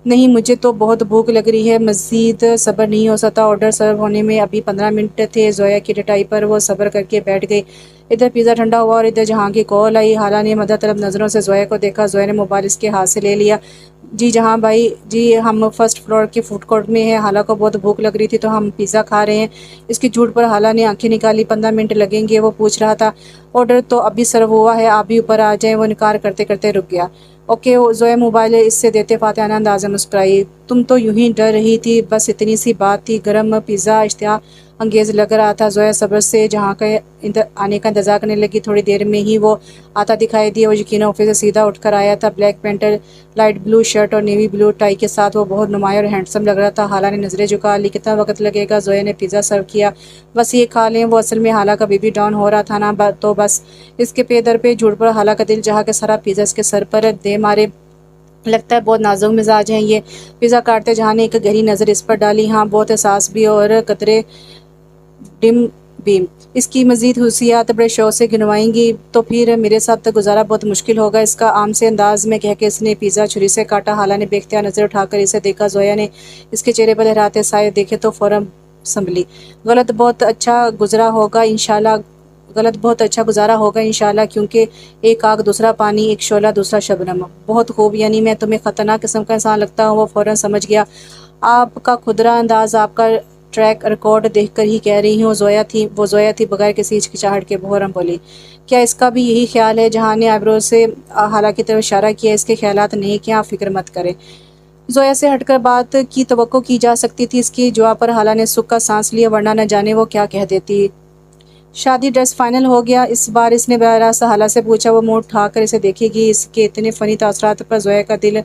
نہیں، مجھے تو بہت بھوک لگ رہی ہے، مزید صبر نہیں ہو سکتا۔ آرڈر سرو ہونے میں ابھی 15 منٹ تھے۔ زویا کی ڈٹائی پر وہ صبر کر کے بیٹھ گئی۔ ادھر پیزا ٹھنڈا ہوا اور ادھر جہاں کی کال آئی۔ حالہ نے مدد طلب نظروں سے زویا کو دیکھا۔ زویا نے موبائل اس کے ہاتھ سے لے لیا۔ جی جہاں بھائی، جی ہم فرسٹ فلور کے فوڈ کورٹ میں ہیں، حالہ کو بہت بھوک لگ رہی تھی تو ہم پیزا کھا رہے ہیں۔ اس کی جھوٹ پر حالہ نے آنکھیں نکالی۔ 15 منٹ لگیں گے، وہ پوچھ رہا تھا۔ آرڈر تو ابھی سرو ہوا ہے، آپ بھی اوپر آ جائیں۔ وہ انکار کرتے کرتے رک گیا۔ اوکے۔ زویا موبائل اس سے دیتے فاتحانہ انداز میں مسکرائی۔ تم تو یوں ہی ڈر رہی تھی، بس اتنی سی بات تھی، گرم پیزا اشتہا انگیز لگ رہا تھا۔ زویا صبر سے جہاں کے آنے کا انتظار کرنے لگی۔ تھوڑی دیر میں ہی وہ آتا دکھائی دیا۔ وہ یقیناً آفس سے سیدھا اٹھ کر آیا تھا۔ Black pant, light blue shirt اور نیوی بلو ٹائی کے ساتھ وہ بہت نمایاں اور ہینڈسم لگ رہا تھا۔ حالہ نے نظریں جھکا لی۔ کتنا وقت لگے گا؟ زویا نے پیزا سرو کیا۔ بس یہ کھا لیں۔ وہ اصل میں حالہ کا بی پی ڈاؤن ہو رہا تھا نا، تو بس اس کے پے در پہ جھوٹ پڑا۔ حالہ کا دل چاہا کہ سارا پیزا اس کے سر پر دے مارے۔ لگتا ہے بہت نازک مزاج ہیں یہ۔ پیزا کاٹتے جہاں نے ایک گہری نظر اس پر ڈالی۔ ہاں، بہت حساس بھی اور قدرے ڈم بھی۔ اس کی مزید خصوصیات بڑے شوق سے گنوائیں گی تو پھر میرے ساتھ گزارا بہت مشکل ہوگا۔ اس کا عام سے انداز میں کہہ کے اس نے پیزا چھری سے کاٹا۔ حالہ نے بے اختیار نظر اٹھا کر اسے دیکھا۔ زویا نے اس کے چہرے پر لہراتے سائے دیکھے تو فوراً سنبھلی۔ غلط بہت اچھا گزرا ہوگا انشاءاللہ، کیونکہ ایک آگ دوسرا پانی، ایک شعلہ دوسرا شبنم۔ بہت خوب، یعنی میں تمہیں خطرناک قسم کا انسان لگتا ہوں؟ وہ فوراً سمجھ گیا۔ آپ کا کھدرا انداز، آپ کا ٹریک ریکارڈ دیکھ کر ہی کہہ رہی ہوں۔ وہ زویا تھی، بغیر کسی ہچکچاہٹ کے فوراً بولی۔ کیا اس کا بھی یہی خیال ہے؟ جہاں نے آئبرو سے حالہ کی طرف اشارہ کیا۔ اس کے خیالات نیک ہیں، آپ فکر مت کریں۔ زویا سے ہٹ کر بات کی توقع کی جا سکتی تھی۔ اس کی جواب پر حالہ نے سکھ کا سانس لیا، ورنہ نہ جانے وہ کیا کہہ دیتی۔ شادی ڈریس فائنل ہو گیا؟ اس بار اس نے براہ راست حالہ سے پوچھا۔ وہ منہ اٹھا کر اسے دیکھے گی۔ اس کے اتنے فنی تاثرات پر زویا کا دل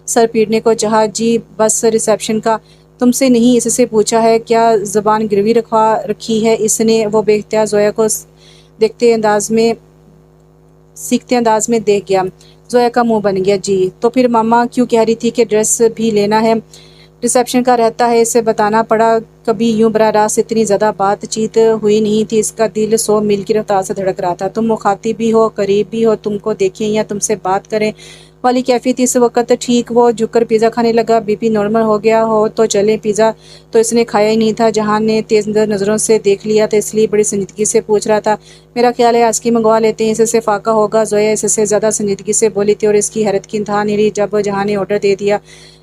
سر پیٹنے کو چاہا۔ جی بس ریسیپشن کا۔ تم سے نہیں، اس سے پوچھا ہے۔ کیا زبان گروی رکھی ہے اس نے؟ وہ بے اختیار زویا کو سیکھتے انداز میں دیکھ گیا۔ زویا کا منہ بن گیا۔ جی تو پھر ماما کیوں کہہ رہی تھی کہ ڈریس بھی لینا ہے؟ ریسیپشن کا رہتا ہے، اسے بتانا پڑا۔ کبھی یوں براہ راست اتنی زیادہ بات چیت ہوئی نہیں تھی۔ اس کا دل 100 میل کی رفتار سے دھڑک رہا تھا۔ تم مخاطب بھی ہو، قریب بھی ہو، تم کو دیکھیں یا تم سے بات کریں والی کیفیت اس وقت ٹھیک۔ وہ جھک کر پیزا کھانے لگا۔ بی پی نارمل ہو گیا ہو تو چلیں؟ پیزا تو اس نے کھایا ہی نہیں تھا۔ جہاں نے تیز نظروں سے دیکھ لیا تھا، اس لیے بڑی سنجیدگی سے پوچھ رہا تھا۔ میرا خیال ہے آئس کریم منگوا لیتے ہیں، اس سے فاقہ ہوگا۔ زویا اس سے زیادہ سنجیدگی سے بولی تھی اور اس کی حیرت کی انتہا نہیں رہی جب جہاں نے آرڈر دے دیا۔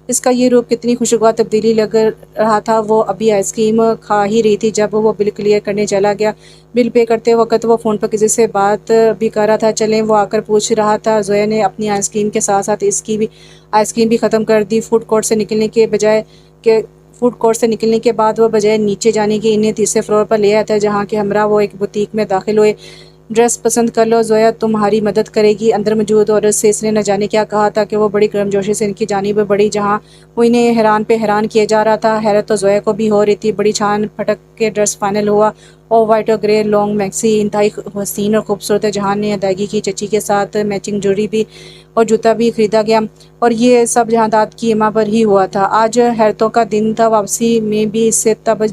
اس کا یہ روپ کتنی خوشگوار تبدیلی لگ رہا تھا۔ وہ ابھی آئس کریم کھا ہی رہی تھی جب وہ بل کلیئر کرنے چلا گیا۔ بل پے کرتے وقت وہ فون پر کسی سے بات بھی کر رہا تھا۔ چلیں، وہ آ کر پوچھ رہا تھا۔ زویا نے اپنی آئس کریم کے ساتھ ساتھ اس کی بھی آئس کریم بھی ختم کر دی۔ فوڈ کورٹ سے نکلنے کے بعد وہ بجائے نیچے جانے کے انہیں تیسرے فلور پر لے آیا تھا، جہاں کے ہمراہ وہ ایک بوتیک میں داخل ہوئے۔ ڈریس پسند کر لو، زویا تمہاری مدد کرے گی۔ اندر موجود عورت سے اس نے نہ جانے کیا کہا تھا کہ وہ بڑی گرمجوشی سے ان کی جانب بڑھی، جہاں وہ انہیں حیران پہ حیران کیے جا رہا تھا۔ حیرت تو زویا کو بھی ہو رہی تھی۔ بڑی چھان پھٹک کے ڈریس فائنل ہوا۔ آف وائٹ اور گرے لانگ میکسی انتہائی حسین اور خوبصورت ہے۔ جہاں نے ادائیگی کی۔ چچی کے ساتھ میچنگ جوڑی بھی اور جوتا بھی خریدا گیا، اور یہ سب جہاں داد کی اماں پر ہی ہوا تھا۔ آج حیرتوں کا دن تھا۔ واپسی میں بھی اس سے تب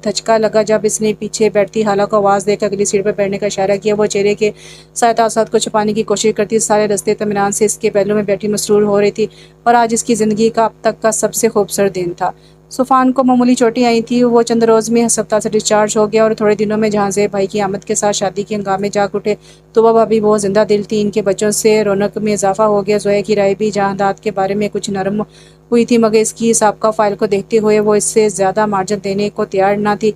دھچکا لگا جب اس نے پیچھے بیٹھتی حالہ کو آواز دے کر اگلی سیٹ پر بیٹھنے کا اشارہ کیا۔ وہ چہرے کے سارے تاثرات کو چھپانے کی کوشش کرتی، سارے رستے اطمینان سے اس کے پہلو میں بیٹھی مسرور ہو رہی تھی، اور آج اس کی زندگی کا اب تک کا سب سے خوبصورت دن تھا۔ سفان کو معمولی چوٹیں آئی تھیں۔ وہ چند روز میں ہسپتال سے ڈسچارج ہو گیا، اور تھوڑے دنوں میں جہاں زیب بھائی کی آمد کے ساتھ شادی کے ہنگامے جاگ اٹھے۔ تو بھابھی بہت زندہ دل تھی۔ ان کے بچوں سے رونق میں اضافہ ہو گیا۔ زویا کی رائے بھی جہاں داد کے بارے میں کچھ نرم ہوئی تھی، مگر اس کی سابقہ فائل کو دیکھتے ہوئے وہ اس سے زیادہ مارجن دینے کو تیار نہ تھی۔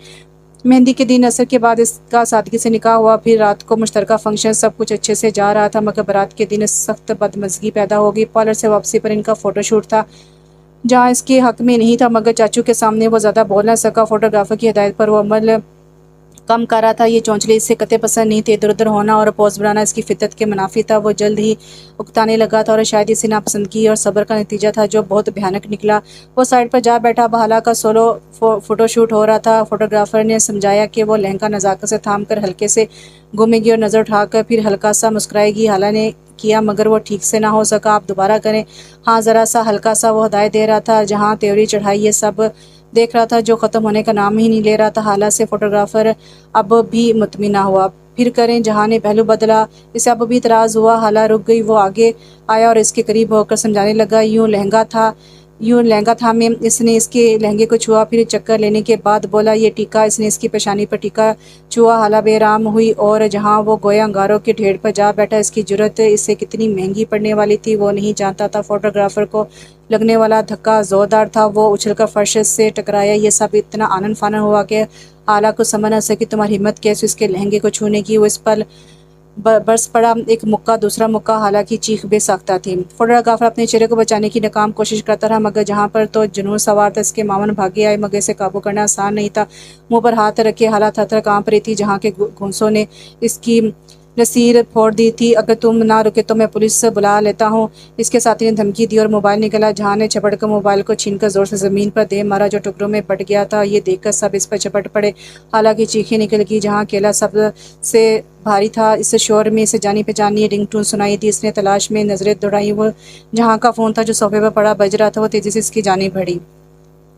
مہندی کے دن عصر کے بعد اس کا سادگی سے نکاح ہوا، پھر رات کو مشترکہ فنکشن۔ سب کچھ اچھے سے جا رہا تھا، مگر برات کے دن سخت بدمزگی پیدا ہو گئی۔ پارلر سے واپسی پر ان کا فوٹو شوٹ تھا، جہاں اس کے حق میں نہیں تھا، مگر چاچو کے سامنے وہ زیادہ بول نہ سکا۔ فوٹوگرافر کی ہدایت پر وہ عمل کم کر رہا تھا۔ یہ چونچلے اس سے قطعی پسند نہیں تھے۔ ادھر ادھر ہونا اور پوز بنانا اس کی فطرت کے منافی تھا۔ وہ جلد ہی اکتانے لگا تھا، اور شاید اسی ناپسندگی اور صبر کا نتیجہ تھا جو بہت بھیانک نکلا۔ وہ سائڈ پر جا بیٹھا۔ اب حالہ کا سولو فوٹو شوٹ ہو رہا تھا۔ فوٹوگرافر نے سمجھایا کہ وہ لہنگا نزاکت سے تھام کر ہلکے سے گھومے گی اور نظر اٹھا کر پھر ہلکا سا مسکرائے گی۔ حالہ نے کیا، مگر وہ ٹھیک سے نہ ہو سکا۔ آپ دوبارہ کریں۔ ہاں، ذرا سا، ہلکا سا، وہ ہدایت دے رہا تھا۔ جہاں تیوری چڑھائی یہ سب دیکھ رہا تھا، جو ختم ہونے کا نام ہی نہیں لے رہا تھا۔ حالہ سے فوٹوگرافر اب بھی مطمئن نہ ہوا۔ پھر کریں۔ جہاں نے پہلو بدلا۔ اسے اب بھی اعتراض ہوا۔ حالہ رک گئی۔ وہ آگے آیا اور اس کے قریب ہو کر سمجھانے لگا۔ یوں لہنگا تھامے اس نے اس کے لہنگے کو چھوا، پھر چکر لینے کے بعد بولا، یہ ٹیکا۔ اس نے اس کی پیشانی پر ٹیکا چھوا۔ حالہ بے رام ہوئی، اور جہاں وہ گویا انگاروں کے ڈھیر پر جا بیٹھا۔ اس کی جرأت اس سے کتنی مہنگی پڑنے والی تھی وہ نہیں جانتا تھا۔ فوٹوگرافر کو لگنے والا دھکا زوردار تھا۔ وہ اچھل کر فرش سے ٹکرایا۔ یہ سب اتنا آنن فانن ہوا کہ حالہ کو سمجھ نہ سکی۔ تمہاری ہمت کیسے اس کے لہنگے کو چھونے کی؟ وہ اس پل برس پڑا ایک مکہ دوسرا مکہ، حالانکہ چیخ بے ساختہ تھی۔ فوٹوگرافر اپنے چہرے کو بچانے کی ناکام کوشش کرتا رہا، مگر جہاں پر تو جنون سوار تھا، اس کے معاون بھاگے آئے، مگر اسے قابو کرنا آسان نہیں تھا۔ منہ پر ہاتھ رکھے حالات تھر تھر کانپ رہی تھی، جہاں کے گھونسوں نے اس کی نصیر پھوڑ دی تھی۔ اگر تم نہ رکے تو میں پولیس بلا لیتا ہوں، اس کے ساتھی نے دھمکی دی اور موبائل نکلا۔ جہاں نے جھپٹ کر موبائل کو چھین کر زور سے زمین پر دے مارا، جو ٹکڑوں میں بٹ گیا تھا۔ یہ دیکھ کر سب اس پر جھپٹ پڑے، حالانکہ چیخیں نکل گئی۔ جہاں اکیلا سب سے بھاری تھا، اس شور میں اسے جانی پہچانی رنگ ٹون سنائی دی۔ اس نے تلاش میں نظریں دوڑائیں، وہ جہاں کا فون تھا جو صوفے پر پڑا بج رہا تھا۔ وہ تیزی سے اس کی جانب بڑھی،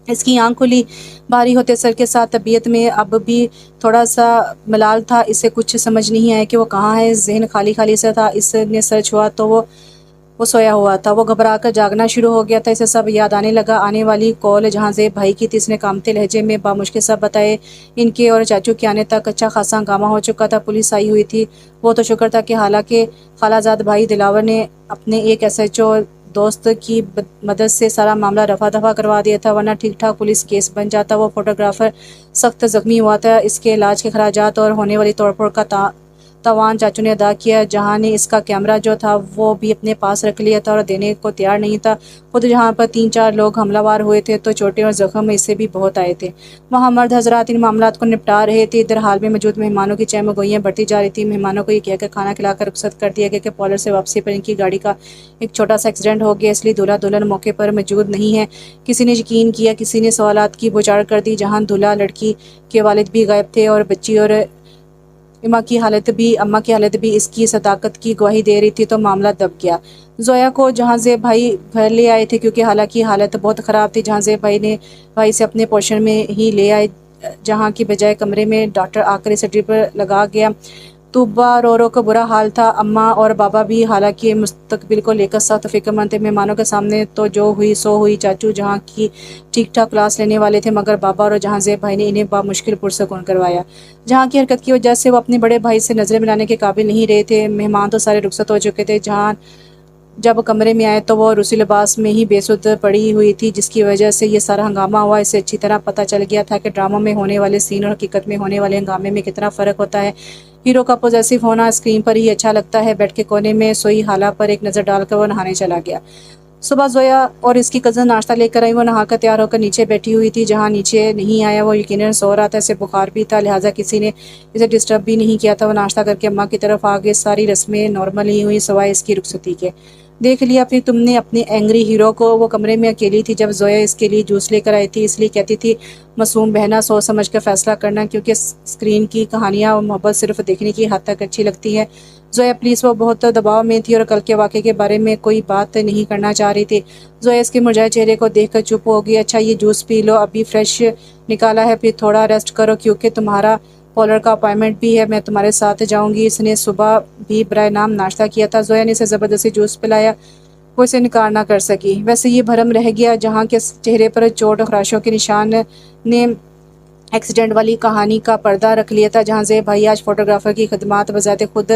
اس کی آنکھ کھلی، بھاری ہوتے سر کے ساتھ۔ طبیعت میں اب بھی تھوڑا سا ملال تھا، اسے کچھ سمجھ نہیں آیا کہ وہ کہاں ہے۔ ذہن خالی خالی سا تھا۔ اس نے سر چھوا تو وہ سویا ہوا تھا۔ وہ گھبرا کر جاگنا شروع ہو گیا تھا۔ اسے سب یاد آنے لگا، آنے والی کال جہاں زیب بھائی کی تھی۔ اس نے کانپتے لہجے میں بامشکل سب بتائے۔ ان کے اور چاچو کے آنے تک اچھا خاصا ہنگامہ ہو چکا تھا، پولیس آئی ہوئی تھی۔ وہ تو شکر تھا کہ حالانکہ خالہ زاد بھائی دلاور نے اپنے ایک SHO دوست کی مدد سے سارا معاملہ رفع دفع کروا دیا تھا، ورنہ ٹھیک ٹھاک پولیس کیس بن جاتا۔ وہ فوٹوگرافر سخت زخمی ہوا تھا، اس کے علاج کے اخراجات اور ہونے والی توڑ پھوڑ کا تاوان چاچو نے ادا کیا۔ جہاں نے اس کا کیمرہ جو تھا وہ بھی اپنے پاس رکھ لیا تھا اور دینے کو تیار نہیں تھا۔ خود جہاں پر 3-4 لوگ حملہ ور ہوئے تھے تو چوٹیں اور زخم اس سے بھی بہت آئے تھے۔ وہاں مرد حضرات ان معاملات کو نپٹا رہے تھے، ادھر حال میں موجود مہمانوں کی چہم گوئیاں بڑھتی جا رہی تھیں۔ مہمانوں کو یہ کہہ کر کھانا کھلا کر رخصت کر دیا گیا کہ پارلر سے واپسی پر ان کی گاڑی کا ایک چھوٹا سا ایکسیڈنٹ ہو گیا، اس لیے دولہا دلہن موقع پر موجود نہیں ہے۔ کسی نے یقین کیا، کسی نے سوالات کی بوچھاڑ کر دی۔ جہاں دولہا لڑکی کے والد بھی غائب تھے اور بچی اور اماں کی حالت بھی اس کی صداقت کی گواہی دے رہی تھی، تو معاملہ دب گیا۔ زویا کو جہاں زیب بھائی گھر لے آئے تھے، کیونکہ حالانکہ حالت بہت خراب تھی۔ جہاں زیب بھائی سے اپنے پوشن میں ہی لے آئے، جہاں کی بجائے کمرے میں ڈاکٹر آ کر اسے ڈرپ لگا گیا۔ طوبہ رو کا برا حال تھا، اماں اور بابا بھی حالانکہ مستقبل کو لے کر سخت فکر مند تھے۔ مہمانوں کے سامنے تو جو ہوئی سو ہوئی۔ چاچو جہاں کی ٹھیک ٹھاک کلاس لینے والے تھے، مگر بابا اور جہاں زیب بھائی نے انہیں بامشکل پرسکون کروایا۔ جہاں کی حرکت کی وجہ سے وہ اپنے بڑے بھائی سے نظریں ملانے کے قابل نہیں رہے تھے۔ مہمان تو سارے رخصت ہو چکے تھے۔ جہاں جب کمرے میں آئے تو وہ روسی لباس میں ہی بے سدھ پڑی ہوئی تھی، جس کی وجہ سے یہ سارا ہنگامہ ہوا۔ اسے اچھی طرح پتہ چل گیا تھا کہ ڈراموں میں ہونے والے سین اور حقیقت میں ہونے والے ہنگامے میں کتنا فرق ہوتا ہے۔ ہیرو کا پوزیسو ہونا اسکرین پر ہی اچھا لگتا ہے۔ بیڈ کے کونے میں سوئی حالہ پر ایک نظر ڈال کر وہ نہانے چلا گیا۔ صبح زویا اور اس کی کزن ناشتہ لے کر آئی۔ وہ نہا کر تیار ہو کر نیچے بیٹھی ہوئی تھی۔ جہاں نیچے نہیں آیا، وہ یقیناً سو رہا تھا، اسے بخار بھی تھا، لہٰذا کسی نے اسے ڈسٹرب بھی نہیں کیا تھا۔ وہ ناشتہ کر کے اماں کی طرف آ گئے۔ ساری رسمیں نارمل ہی ہوئی سوائے اس کی رخصتی کے۔ دیکھ لیا پھر تم نے اپنے اینگری ہیرو کو؟ وہ کمرے میں اکیلی تھی جب زویا اس کے لیے جوس لے کر آئی تھی، اس لیے کہتی تھی معصوم بہنا، سوچ سمجھ کر فیصلہ کرنا، کیونکہ اسکرین کی کہانیاں اور محبت صرف دیکھنے کی حد تک اچھی لگتی ہے۔ زویا پلیز، وہ بہت دباؤ میں تھی اور کل کے واقعے کے بارے میں کوئی بات نہیں کرنا چاہ رہی تھی۔ زویا اس کے مرجھائے چہرے کو دیکھ کر چپ ہو گئی۔ اچھا یہ جوس پی لو، ابھی فریش نکالا ہے، پھر تھوڑا ریسٹ کرو، کیونکہ تمہارا پارلر کا اپائنٹمنٹ بھی ہے، میں تمہارے ساتھ جاؤں گی۔ اس نے صبح بھی برائے نام ناشتہ کیا تھا۔ زویا نے اسے زبردستی جوس پلایا، وہ اسے انکار نہ کر سکی۔ ویسے یہ بھرم رہ گیا۔ جہاں کے چہرے پر چوٹ اور خراشوں کے نشان نے ایکسیڈنٹ والی کہانی کا پردہ رکھ لیا تھا۔ جہاں زیب بھائی آج فوٹوگرافر کی خدمات بذات خود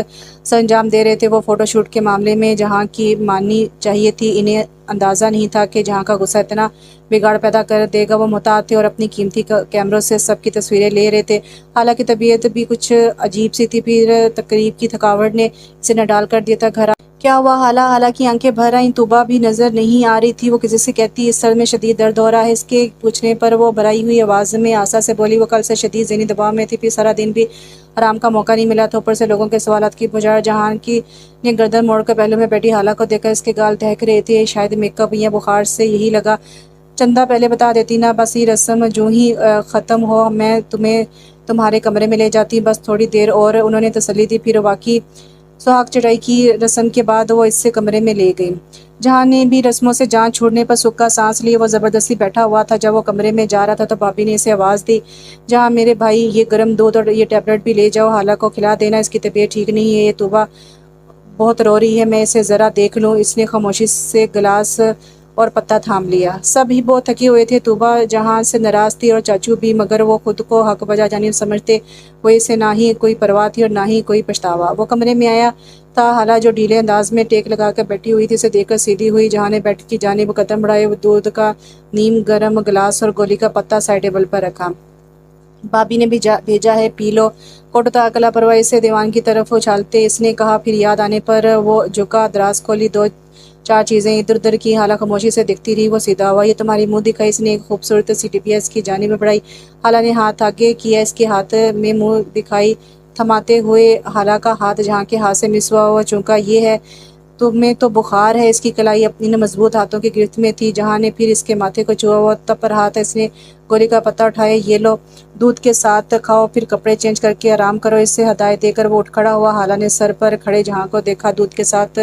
سر انجام دے رہے تھے۔ وہ فوٹو شوٹ کے معاملے میں جہاں کی ماننی چاہیے تھی، انہیں اندازہ نہیں تھا کہ جہاں کا غصہ اتنا بگاڑ پیدا کر دے گا۔ وہ محتاط تھے اور اپنی قیمتی کیمروں سے سب کی تصویریں لے رہے تھے، حالانکہ طبیعت بھی کچھ عجیب سی تھی۔ پھر تقریب کی تھکاوٹ نے اسے نڈال کر دیا تھا۔ گھر کیا ہوا حالہ کی آنکھیں بھر آئیں۔ طوبہ بھی نظر نہیں آ رہی تھی۔ وہ کسی سے کہتی اس سر میں شدید درد ہو رہا ہے۔ اس کے پوچھنے پر وہ بھرائی ہوئی آواز میں آسا سے بولی، وہ کل سے شدید ذہنی دباؤ میں تھی، پھر سارا دن بھی آرام کا موقع نہیں ملا تھا، اوپر سے لوگوں کے سوالات کی بوچھاڑ۔ جہاں کی نے گردن موڑ کر پہلو میں بیٹھی حالہ کو دیکھا، اس کے گال دہک رہے تھے، شاید میک اپ یا بخار سے یہی لگا۔ چندہ پہلے بتا دیتی نا، بس یہ رسم جو ہی ختم ہو میں تمہیں تمہارے کمرے میں لے جاتی، بس تھوڑی دیر اور، انہوں نے تسلی دی۔ پھر واقعی سہاگ چڑھائی کی رسم کے بعد وہ اس سے کمرے میں لے گئی۔ جہاں نے بھی رسموں سے جان چھوڑنے پر سکھ کا سانس لی۔ وہ زبردستی بیٹھا ہوا تھا۔ جب وہ کمرے میں جا رہا تھا تو بھابھی نے اسے آواز دی، جہاں میرے بھائی یہ گرم دودھ اور یہ ٹیبلٹ بھی لے جاؤ، حالہ کو کھلا دینا، اس کی طبیعت ٹھیک نہیں ہے، یہ طوبہ بہت رو رہی ہے، میں اسے ذرا دیکھ لوں۔ اس نے خاموشی سے گلاس اور پتہ تھام لیا۔ سب ہی بہت تھکے ہوئے تھے۔ طوبہ جہاں سے ناراض تھی اور چاچو بھی، مگر وہ خود کو حق بجا جانب سمجھتے ہوئے اسے نہ ہی کوئی پرواہ تھی اور نہ ہی کوئی پچھتاوا۔ وہ کمرے میں آیا تھا، حالہ جو ڈھیلے انداز میں ٹیک لگا کر بیٹھی ہوئی تھی، اسے دیکھ کر سیدھی ہوئی۔ جہاں نے بیڈ کی جانب قدم بڑھائے، وہ دودھ کا نیم گرم گلاس اور گولی کا پتہ سائڈ ٹیبل پر رکھا۔ بابی نے بھیجا ہے، پی لو۔ کوٹو طاق لاپرواہی سے دیوان کی طرف اچھالتے اس نے کہا، پھر یاد آنے پر وہ جھکا، دراز کھولی، دو چار چیزیں ادھر ادھر کی، حالہ خاموشی سے دیکھتی رہی۔ وہ سیدھا ہوا، یہ تمہاری منہ دکھائی۔ اس نے ایک خوبصورت سی ٹپیا اس کی جانب بڑھائی۔ حالہ نے ہاتھ آگے کیا، اس کے ہاتھ میں منہ دکھائی تھماتے ہوئے حالہ کا ہاتھ جہاں کے ہاتھ سے مس ہوا وہ چونکا، یہ ہے تمہیں تو بخار ہے۔ اس کی کلائی اپنی مضبوط ہاتھوں کی گرفت میں تھی۔ جہاں نے پھر اس کے ماتھے کو چھوا، وہ تب پر ہاتھ اس نے گولی کا پتہ اٹھایا، یہ لو، دودھ کے ساتھ کھاؤ، پھر کپڑے چینج کر کے آرام کرو۔ اس سے ہدایت دے کر وہ اٹھ کھڑا ہوا۔ حالہ نے سر پر کھڑے جہاں کو دیکھا، دودھ کے ساتھ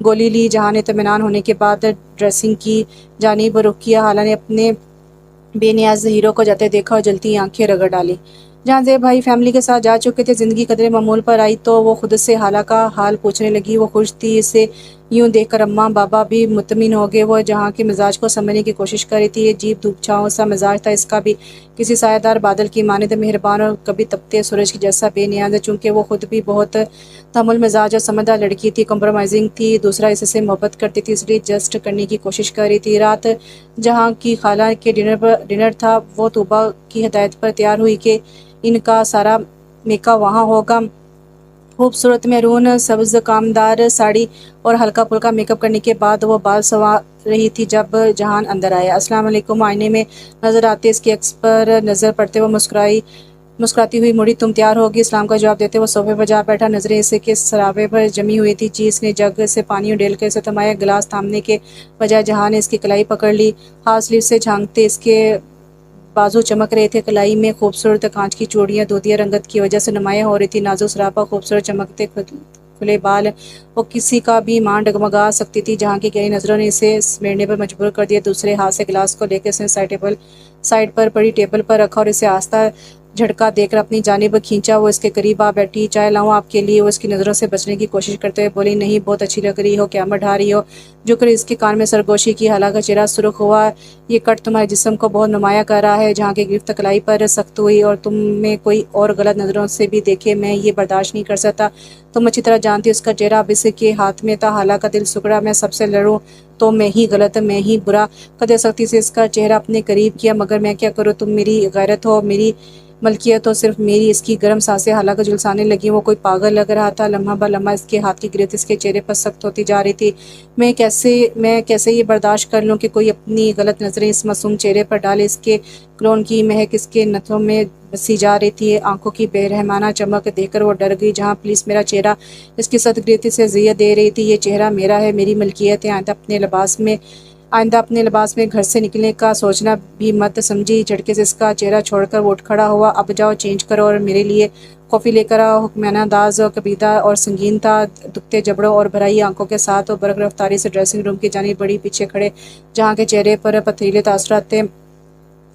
گولی لی۔ جہاں نے اطمینان ہونے کے بعد ڈریسنگ کی جانب رخ کیا۔ حالہ نے اپنے بے نیاز ہیرو کو جاتے دیکھا اور جلتی آنکھیں رگڑ ڈالی۔ جہاں زیب بھائی فیملی کے ساتھ جا چکے تھے، زندگی قدرے معمول پر آئی تو وہ خود سے حالہ کا حال پوچھنے لگی۔ وہ خوش تھی اسے یوں دیکھ کر، اماں بابا بھی مطمئن ہو گئے۔ وہ جہاں کے مزاج کو سمجھنے کی کوشش کر رہی تھی۔ یہ عجیب دھوپ چھاؤں سا مزاج تھا اس کا بھی، کسی سایہ دار بادل کی مانند مہربان اور کبھی تپتے سورج کی جیسا بے نیاز۔ چونکہ وہ خود بھی بہت تحمل مزاج اور سمجھدار لڑکی تھی، کمپرومائزنگ تھی، دوسرا اس سے محبت کرتی تھی، اس لیے جسٹ کرنے کی کوشش کر رہی تھی۔ رات جہاں کی خالہ کے ڈنر تھا، وہ طوبہ کی ہدایت پر تیار ہوئی کہ ان کا سارا میکا وہاں ہوگا۔ خوبصورت میرون سبز کامدار ساڑی اور ہلکا پھلکا میک اپ کرنے کے بعد وہ بال سنوار رہی تھی جب جہان اندر آیا۔ السلام علیکم۔ آئینے میں نظر آتے اس کے عکس پر نظر پڑتے وہ مسکراتی ہوئی مڑی، تم تیار ہوگی؟ اسلام کا جواب دیتے وہ صوفے پر جا بیٹھا۔ نظریں اسے کے سراوے پر جمی ہوئی تھی۔ جی۔ اس نے جگ سے پانی اڈیل کر اسے تھمایا۔ گلاس تھامنے کے بجائے جہاں نے اس کی کلائی پکڑ لی۔ ہاتھ سلیو سے جھانکتے اس کے بازو چمک رہے تھے، کلائی میں خوبصورت کانچ کی چوڑیاں دودھیا رنگت کی وجہ سے نمایاں ہو رہی تھی، نازک سراپا، خوبصورت چمکتے کھلے بال، وہ کسی کا بھی مان ڈگمگا سکتی تھی۔ جہاں کی گہری نظروں نے اسے سمیٹنے پر مجبور کر دیا۔ دوسرے ہاتھ سے گلاس کو لے کے اس نے سائڈ پر پڑی ٹیبل پر رکھا اور اسے آہستہ جھٹکا دے کر اپنی جانب کھینچا۔ وہ اس کے قریب آ بیٹھی۔ چائے لاؤں آپ کے لیے؟ وہ اس کی نظروں سے بچنے کی کوشش کرتے ہوئے بولی، نہیں، بہت اچھی لگ رہی ہو، قیامت ڈھا رہی ہو۔ جھک کر اس کے کان میں سرگوشی کی۔ حالہ کا چہرہ سرخ ہوا، یہ کٹ تمہارے جسم کو بہت نمایاں کر رہا ہے۔ جہاں کی گرفت کلائی پر سخت ہوئی، اور تم میں کوئی اور غلط نظروں سے بھی دیکھے، میں یہ برداشت نہیں کر سکتا۔ تم اچھی طرح جانتی اس کا چہرہ اب اس کے ہاتھ میں تھا۔ حالہ کا دل سکڑا، میں سب سے لڑوں تو میں ہی غلط، میں ہی برا۔ قدر سختی سے اس کا چہرہ اپنے قریب کیا، مگر میں کیا کروں؟ تم میری غیرت ہو، میری ملکیت ہو، صرف میری۔ اس کی گرم سانسیں حالہ کو جھلسانے لگیں، وہ کوئی پاگل لگ رہا تھا۔ لمحہ بہ لمحہ اس کے ہاتھ کی گرفت اس کے چہرے پر سخت ہوتی جا رہی تھی۔ میں کیسے یہ برداشت کر لوں کہ کوئی اپنی غلط نظریں اس معصوم چہرے پر ڈالے؟ اس کے کلون کی مہک اس کے نتھوں میں بسی جا رہی تھی۔ آنکھوں کی بے رحمانہ چمک دیکھ کر وہ ڈر گئی۔ جہاں پلیز میرا چہرہ، اس کی سخت گرفت سے اذیت دے رہی تھی۔ یہ چہرہ میرا ہے، میری ملکیت ہے۔ آئندہ اپنے لباس میں گھر سے نکلنے کا سوچنا بھی مت، سمجھی؟ جھٹکے سے اس کا چہرہ چھوڑ کر وہ اٹھ کھڑا ہوا۔ اب جاؤ، چینج کرو اور میرے لیے کافی لے کر آؤ۔ حکمرانہ انداز کبیدہ اور سنگین تھا، دکھتے جبڑوں اور بھرائی آنکھوں کے ساتھ وہ برق رفتاری سے ڈریسنگ روم کی جانب بڑھی۔ پیچھے کھڑے جہاں کے چہرے پر پتھریلے تاثرات تھے۔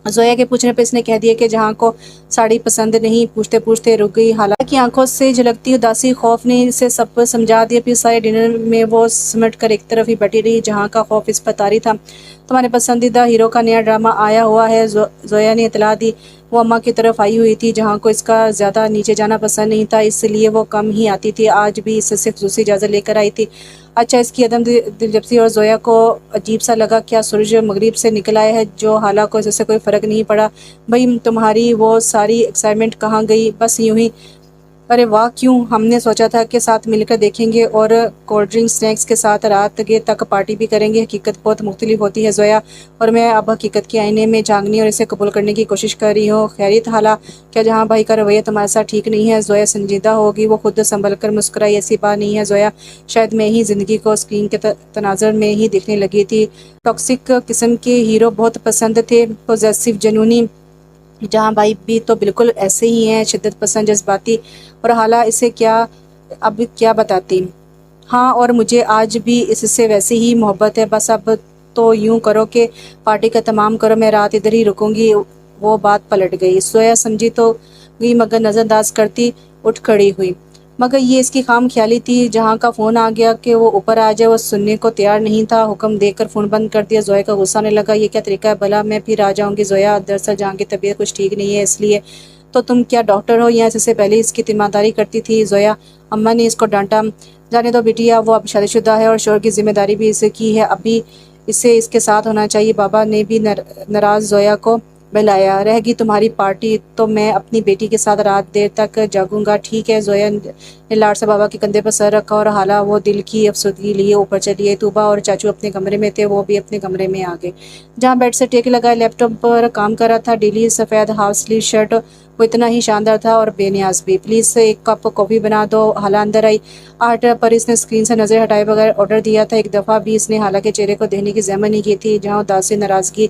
زویا کے پوچھنے پر اس نے کہہ دیا کہ جہاں کو ساڑی پسند نہیں۔ پوچھتے پوچھتے رک گئی۔ حالہ کی آنکھوں سے جھلکتی اداسی، خوف نے اسے سب سمجھا دیا۔ پھر سارے ڈنر میں وہ سمٹ کر ایک طرف ہی بیٹھی رہی۔ جہاں کا خوف اس پر طاری تھا۔ تمہارے پسندیدہ ہیرو کا نیا ڈرامہ آیا ہوا ہے، زویا نے اطلاع دی۔ وہ اماں کی طرف آئی ہوئی تھی۔ جہاں کو اس کا زیادہ نیچے جانا پسند نہیں تھا، اس لیے وہ کم ہی آتی تھی۔ آج بھی اس سے خصوصی اجازت لے کر آئی تھی۔ اچھا، اس کی عدم دلچسپی اور زویا کو عجیب سا لگا۔ کیا سورج مغرب سے نکل آیا ہے؟ جو حالہ کو اس سے کوئی فرق نہیں پڑا۔ بھئی تمہاری وہ ساری ایکسائٹمنٹ کہاں گئی؟ بس یوں ہی۔ ارے واہ، کیوں؟ ہم نے سوچا تھا کہ ساتھ مل کر دیکھیں گے اور کولڈ ڈرنک سنیکس کے ساتھ رات گئے تک پارٹی بھی کریں گے۔ حقیقت بہت مختلف ہوتی ہے زویا، اور میں اب حقیقت کے آئینے میں جھانکنے اور اسے قبول کرنے کی کوشش کر رہی ہوں۔ خیریت حالہ؟ کیا جہاں بھائی کا رویہ تمہارے ساتھ ٹھیک نہیں ہے؟ زویا سنجیدہ ہوگی، وہ خود سنبھل کر مسکرائی۔ ایسی بات نہیں ہے زویا، شاید میں ہی زندگی کو اسکرین کے تناظر میں ہی دیکھنے لگی تھی۔ ٹاکسک قسم کے ہیرو بہت پسند تھے، پوزیسو، جنونی۔ جہاں بھائی بھی تو بالکل ایسے ہی ہیں، شدت پسند، جذباتی۔ اور حالہ اسے اب کیا بتاتی؟ ہاں، اور مجھے آج بھی اس سے ویسے ہی محبت ہے۔ بس اب تو یوں کرو کہ پارٹی کا اہتمام کرو، میں رات ادھر ہی رکوں گی۔ وہ بات پلٹ گئی۔ زویا سمجھی تو گئی، مگر نظر انداز کرتی اٹھ کھڑی ہوئی۔ مگر یہ اس کی خام خیالی تھی۔ جہاں کا فون آ گیا کہ وہ اوپر آ جائے، وہ سننے کو تیار نہیں تھا۔ حکم دے کر فون بند کر دیا۔ زویا کا غصہ آنے لگا، یہ کیا طریقہ ہے بھلا؟ میں پھر آ جاؤں گی زویا۔ دراصل جہاں کی طبیعت کچھ ٹھیک نہیں ہے، اس لیے۔ تو تم کیا ڈاکٹر ہو یا اس سے پہلے اس کی تیمارداری کرتی تھی؟ زویا، اماں نے اس کو ڈانٹا۔ جانے دو بیٹیا، وہ اب شادی شدہ ہے اور شوہر کی ذمہ داری بھی اس کی ہے، ابھی اسے اس کے ساتھ ہونا چاہیے۔ بابا نے بھی ناراض زویا کو بہلایا۔ رہ گئی تمہاری پارٹی تو میں اپنی بیٹی کے ساتھ رات دیر تک جاگوں گا، ٹھیک ہے؟ زویا نے لاڈ سے بابا کے کندھے پر سر رکھا اور حالہ وہ دل کی افسردگی لیے اوپر چلی آئی۔ طوبا اور چاچو اپنے کمرے میں تھے، وہ بھی اپنے کمرے میں آ گئے، جہاں بیڈ سے ٹیک لگائے لیپ ٹاپ پر کام کر رہا تھا۔ ڈیلی سفید ہاف سلیو شرٹ، وہ اتنا ہی شاندار تھا اور بے نیاز بھی۔ پلیز ایک کپ کافی بنا دو۔ حالہ اندر آئی۔ آرڈر پر اس نے اسکرین سے نظر ہٹائے بغیر آرڈر دیا تھا۔ ایک دفعہ بھی اس نے حالہ کے چہرے کو دیکھنے کی زحمت نہیں کی تھی، جہاں اداسی ناراضگی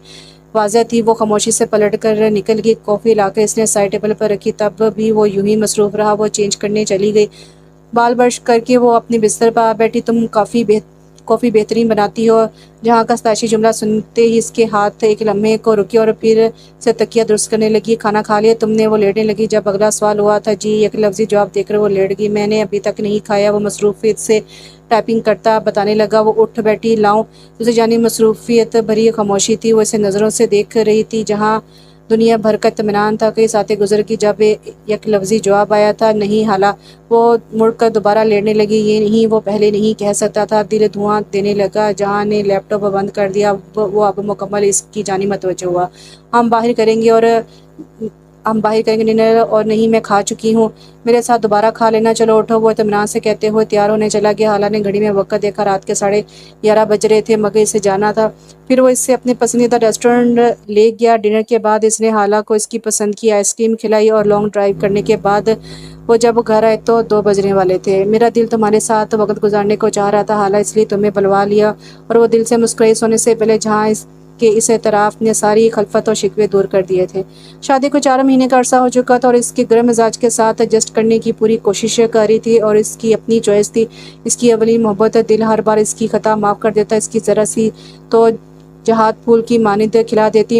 واضح تھی۔ وہ خاموشی سے پلٹ کر نکل گئی۔ کافی لا کر اس نے سائڈ ٹیبل پر رکھی، تب بھی وہ یوں ہی مصروف رہا۔ وہ چینج کرنے چلی گئی، بال برش کر کے وہ اپنے بستر پر آ بیٹھی۔ تم کافی بہترین بناتی ہو، جہاں کا ستائشی جملہ سنتے ہی اس کے ہاتھ ایک لمحے کو رکے اور پھر سے تکیہ درست کرنے لگی۔ کھانا کھا لیا تم نے؟ وہ لیٹنے لگی۔ جب اگلا سوال ہوا تھا جی، ایک لفظی جواب دے کر وہ لیٹ گئی۔ میں نے ابھی تک نہیں کھایا، وہ مصروفیت سے ٹائپنگ کرتا بتانے لگا۔ وہ اٹھ بیٹھی۔ لاؤں؟ دوسری جانب مصروفیت بھری خاموشی تھی، وہ اسے نظروں سے دیکھ رہی تھی جہاں دنیا بھر کا اطمینان تھا۔ کئی ساتیں گزر گئی جب یک لفظی جواب آیا تھا نہیں حالہ۔ وہ مڑ کر دوبارہ لیٹنے لگی۔ یہ نہیں وہ پہلے نہیں کہہ سکتا تھا۔ دل دھواں دینے لگا۔ جہاں نے لیپ ٹاپ بند کر دیا، وہ اب مکمل اس کی جانب متوجہ ہوا۔ ہم باہر کریں گے ڈنر، اور نہیں میں کھا چکی ہوں، میرے ساتھ دوبارہ کھا لینا۔ چلو اٹھو، وہ اطمینان سے کہتے ہوئے تیار ہونے چلا گیا۔ حالہ نے گھڑی میں وقت دیکھا، رات کے 11:30 بج رہے تھے، مگر اسے جانا تھا۔ پھر وہ اسے اپنے پسندیدہ ریسٹورینٹ لے گیا۔ ڈنر کے بعد اس نے حالہ کو اس کی پسند کی آئس کریم کھلائی اور لانگ ڈرائیو کرنے کے بعد وہ جب گھر آئے تو 2 بجنے والے تھے۔ میرا دل تمہارے ساتھ وقت گزارنے کو چاہ رہا تھا حالہ، اس لیے تمہیں بلوا لیا۔ اور وہ دل سے مسکرائی سونے سے پہلے، جہاں اس اعتراف نے ساری خلفت اور شکوے دور کر دیے تھے۔ شادی کو 4 مہینے کا عرصہ ہو چکا تھا اور اس کے گرم مزاج کے ساتھ ایڈجسٹ کرنے کی پوری کوشش کر رہی تھی، اور اس کی اپنی چوائس تھی۔ اس کی اولی محبت، دل ہر بار اس کی خطا معاف کر دیتا، اس کی ذرا سی تو جہاد پھول کی مانند کھلا دیتی۔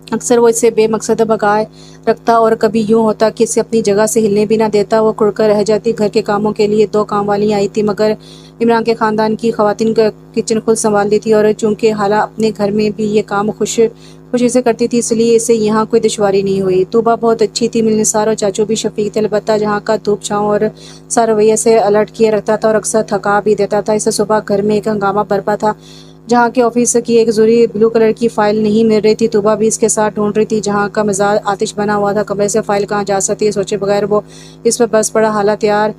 اکثر وہ اسے بے مقصد بھگائے رکھتا اور کبھی یوں ہوتا کہ اسے اپنی جگہ سے ہلنے بھی نہ دیتا۔ وہ کڑ کر رہ جاتی۔ گھر کے کاموں کے لیے 2 کام والیاں آئی تھیں، مگر عمران کے خاندان کی خواتین کچن خود سنبھالتی تھی، اور چونکہ حالہ اپنے گھر میں بھی یہ کام خوشی سے کرتی تھی، اس لیے اسے یہاں کوئی دشواری نہیں ہوئی۔ طوبا بہت اچھی تھی، ملنسار اور چاچو بھی شفیق تھے، البتہ جہاں کا دھوپ چھاؤں اور سا رویے سے الرٹ کیے رکھتا تھا اور اکثر تھکا بھی دیتا تھا۔ اس صبح گھر میں ایک ہنگامہ برپا تھا، جہاں کے آفس کی ایک ضروری بلو کلر کی فائل نہیں مل رہی تھی۔ طوبا بھی اس کے ساتھ ڈھونڈ رہی تھی، جہاں کا مزاج آتش بنا ہوا تھا۔ کمرے سے فائل کہاں جا سکتی ہے، سوچے بغیر وہ اس پر بس پڑا۔ حالہ تیار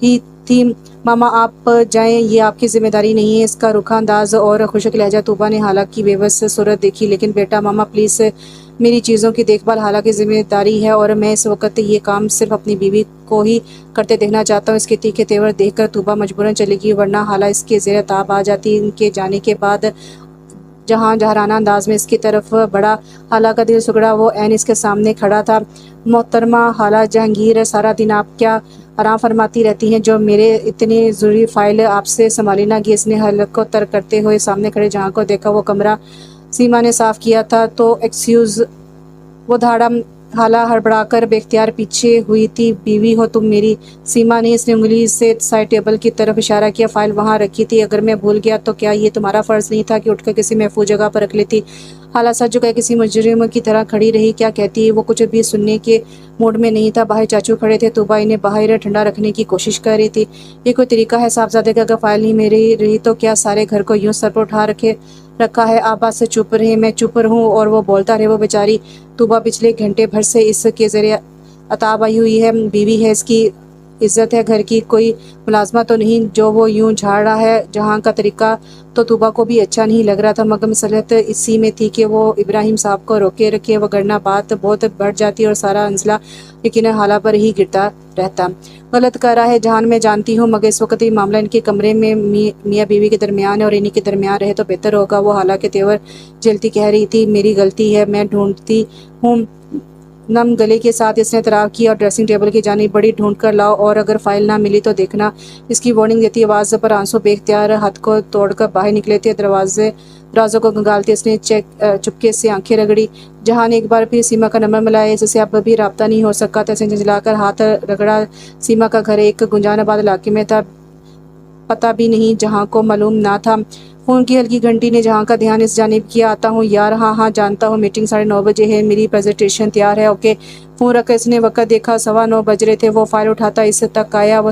ہی تھی۔ ماما آپ جائیں، یہ آپ کی ذمہ داری نہیں ہے۔ اس کا رخا انداز اور خشک لہجہ۔ طوبا نے حالہ کی بے بس صورت دیکھی۔ لیکن بیٹا ماما پلیز، میری چیزوں کی دیکھ بھال حالہ کی ذمہ داری ہے، اور میں اس وقت یہ کام صرف اپنی بیوی کو ہی کرتے دیکھنا چاہتا ہوں۔ اس کے تیکھے تیور دیکھ کر طوبا مجبوراً چلی گئی، ورنہ حالہ اس کے زیر تاب آ جاتی۔ ان کے جانے کے بعد جہاں جاہرانہ انداز میں اس کی طرف بڑھا، حالہ کا دل سگڑا۔ وہ عین اس کے سامنے کھڑا تھا۔ محترمہ حالہ جہانگیر، سارا دن آپ کیا آرام فرماتی رہتی ہیں جو میرے اتنی ضروری فائل آپ سے سنبھالی نہ گئی؟ اس نے حلق کو ترک کرتے ہوئے سامنے کھڑے جہاں کو دیکھا۔ وہ کمرہ سیما نے صاف کیا تھا تو ایکسکیوز، وہ دھاڑا۔ حالہ ہڑبڑا کر بے اختیار پیچھے ہوئی تھی۔ بیوی ہو تم میری؟ سیما نے اس نے انگلی سے سائڈ ٹیبل کی طرف اشارہ کیا۔ فائل وہاں رکھی تھی، اگر میں بھول گیا تو کیا یہ تمہارا فرض نہیں تھا کہ اٹھ کر کسی محفوظ جگہ پر رکھ لیتی؟ حالہ سر جھکائے کسی مجرم کی طرح کھڑی رہی۔ کیا کہتی ہے؟ وہ کچھ بھی سننے کے موڈ میں نہیں تھا۔ باہر چاچو کھڑے تھے۔ طوبا انہیں باہر ٹھنڈا رکھنے کی کوشش کر رہی تھی۔ یہ کوئی طریقہ ہے صاحبزادے کا؟ اگر فائل نہیں میری رہی تو کیا سارے گھر کو یوں سر پر اٹھا رکھا ہے؟ آپ بات سے چپ رہے۔ میں چپ رہوں اور وہ بولتا رہے؟ وہ بیچاری طوبا پچھلے گھنٹے بھر سے اس کے ذریعے عتاب آئی ہوئی ہے، بیوی ہے، اس کی عزت ہے، گھر کی کوئی ملازمہ تو نہیں جو وہ یوں جھاڑ رہا ہے۔ جہاں کا طریقہ تو طوبا کو بھی اچھا نہیں لگ رہا تھا، مگر مصلحت اسی میں تھی کہ وہ ابراہیم صاحب کو روکے رکھے، وگرنہ بات بہت بڑھ جاتی اور سارا انزلہ یقیناً حالہ پر ہی گرتا رہتا۔ غلط کر رہا ہے جہان، میں جانتی ہوں، مگر اس وقت یہ معاملہ ان کے کمرے میں میاں بیوی کے درمیان ہے اور انہی کے درمیان رہے تو بہتر ہوگا۔ وہ حالہ کے تیور جلتی کہہ رہی تھی۔ میری غلطی ہے، میں ڈھونڈتی ہوں۔ نم گلے کے ساتھ اس نے اعتراف کیا اور ڈریسنگ ٹیبل کی جانب بڑی۔ ڈھونڈ کر لاؤ، اور اگر فائل نہ ملی تو دیکھنا۔ اس کی وارننگ دیتی آواز پر آنسو بے اختیار ہاتھ کو توڑ کر باہر نکلے تھے۔ دروازوں کو گنگالتی اس نے چپکے سے آنکھیں رگڑی۔ جہاں نے ایک بار پھر سیما کا نمبر ملایا، اس سے اب بھی رابطہ نہیں ہو سکا تھا۔ اس نے جھنجھلا کر ہاتھ رگڑا۔ سیما کا گھر ایک گنجان آباد علاقے میں تھا، پتہ بھی نہیں جہاں کو معلوم نہ تھا۔ فون کی ہلکی گھنٹی نے جہاں کا دھیان اس جانب کیا۔ آتا ہوں یار۔ ہاں جانتا ہوں، میٹنگ 9:30 بجے ہے، میری پریزنٹیشن تیار ہے۔ اوکے۔ فون رکھ کر اس نے وقت دیکھا، 9:15 بج رہے تھے۔ وہ فائل اٹھاتا اس تک آیا، وہ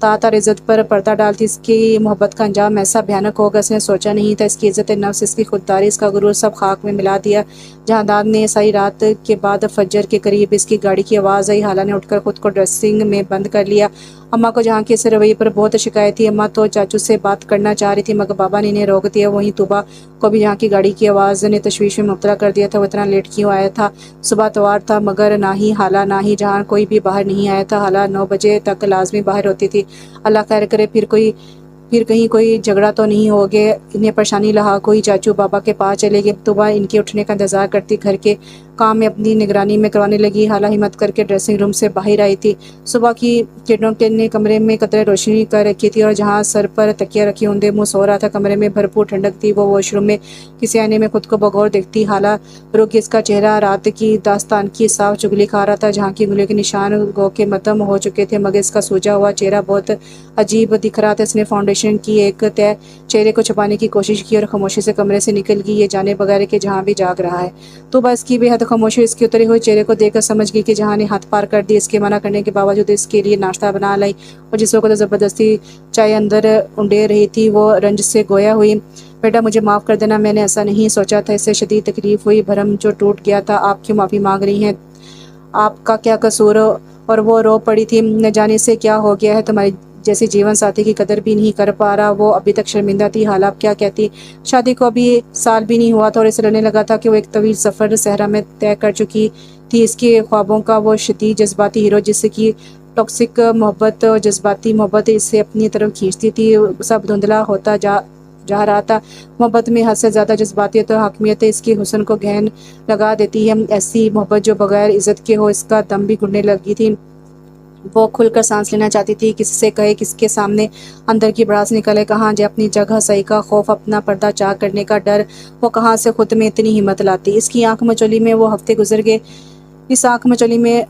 طاعت اور عزت پر پردہ ڈالتی۔ اس کی محبت کا انجام ایسا بھیانک ہوگا اس نے سوچا نہیں تھا۔ اس کی عزت نفس، اس کی خودداری، اس کا غرور سب خاک میں ملا دیا۔ جہانداد نے ساری رات کے بعد فجر کے قریب اس کی گاڑی کی آواز آئی۔ حالہ نے اٹھ کر خود کو ڈریسنگ میں بند کر لیا۔ اماں کو جہاں کے اس رویے پر بہت شکایت تھی۔ اماں تو چاچو سے بات کرنا چاہ رہی تھی مگر بابا نے انہیں روک دیا۔ وہیں طوبا کو بھی جہاں کی گاڑی کی آواز نے تشویش میں مبتلا کر دیا تھا۔ وہ اتنا لیٹ کیوں آیا تھا؟ صبح اتوار تھا مگر نہ ہی حالہ نہ ہی جہاں کوئی بھی باہر نہیں آیا تھا۔ حالہ 9 بجے تک لازمی باہر ہوتی تھی۔ اللہ خیر کرے پھر کہیں کوئی جھگڑا تو نہیں ہو گیا۔ انہیں پریشانی لاحق ہوئی۔ چاچو بابا کے پاس چلے گئے۔ طوبا ان کے اٹھنے کا انتظار کرتی گھر کے کام میں اپنی نگرانی میں کروانے لگی۔ حالہ ہمت کر کے ڈریسنگ روم سے باہر آئی تھی۔ صبح کی کرنوں نے کمرے میں قطرے روشنی کر رکھی تھی اور جہاں سر پر تکیہ رکھے اوندے منہ سو رہا تھا۔ کمرے میں بھرپور ٹھنڈک تھی۔ وہ واش روم میں کسی آئینے میں خود کو بغور دیکھتی۔ حالہ رک گئی۔ اس کا چہرہ رات کی داستان کی صاف چغلی کھا رہا تھا۔ جہاں کی انگلیوں کے نشان گو کہ مدھم ہو چکے تھے مگر اس کا سوجا ہوا چہرہ بہت عجیب دکھ رہا تھا۔ اس نے فاؤنڈیشن کی ایک تہہ چہرے کو چھپانے کی کوشش کی اور خاموشی سے کمرے سے نکل گئی، یہ جانے بغیر کہ جہاں بھی جاگ رہا ہے۔ طوبا اس کی بے حد خاموشی، اس کے اترے ہوئے چہرے کو دیکھ کر سمجھ گئی کہ جہاں نے حد پار کر دی۔ اس کے منع کرنے کے باوجود اس کے لیے ناشتہ بنا لائی اور جس وقت زبردستی چائے اندر انڈیر رہی تھی وہ رنج سے گویا ہوئی۔ بیٹا مجھے معاف کر دینا، میں نے ایسا نہیں سوچا تھا۔ اس سے شدید تکلیف ہوئی، بھرم جو ٹوٹ گیا تھا۔ آپ کیوں معافی مانگ رہی ہیں؟ آپ کا کیا قصور؟ اور وہ رو پڑی تھی۔ نہ جانے سے کیا ہو گیا ہے، تمہاری جیسے جیون ساتھی کی قدر بھی نہیں کر پا رہا۔ وہ ابھی تک شرمندہ تھی۔ حالہ کیا کہتی؟ شادی کو ابھی 1 سال بھی نہیں ہوا تھا اور اسے لگنے لگا تھا کہ وہ ایک طویل سفر صحرا میں طے کر چکی تھی۔ اس کے خوابوں کا وہ شدید جذباتی ہیرو جس کی ٹاکسک محبت اور جذباتی محبت اسے اپنی طرف کھینچتی تھی، سب دھندلا ہوتا جا رہا تھا۔ محبت میں حد سے زیادہ جذباتیت اور حاکمیت اس کے حسن کو گھن لگا دیتی ہے۔ ایسی محبت جو بغیر عزت کے ہو۔ اس کا دم بھی گھٹنے لگی تھی۔ وہ کھل کر سانس لینا چاہتی تھی، کس سے کہے، کس کے سامنے اندر کی بڑاس نکلے، کہاں جائے اپنی جگہ صحیح کا خوف، اپنا پردہ چاک کرنے کا ڈر، وہ کہاں سے خود میں اتنی ہمت لاتی۔ اس کی آنکھ مچولی میں وہ ہفتے گزر گئے۔ اس آنکھ مچولی میں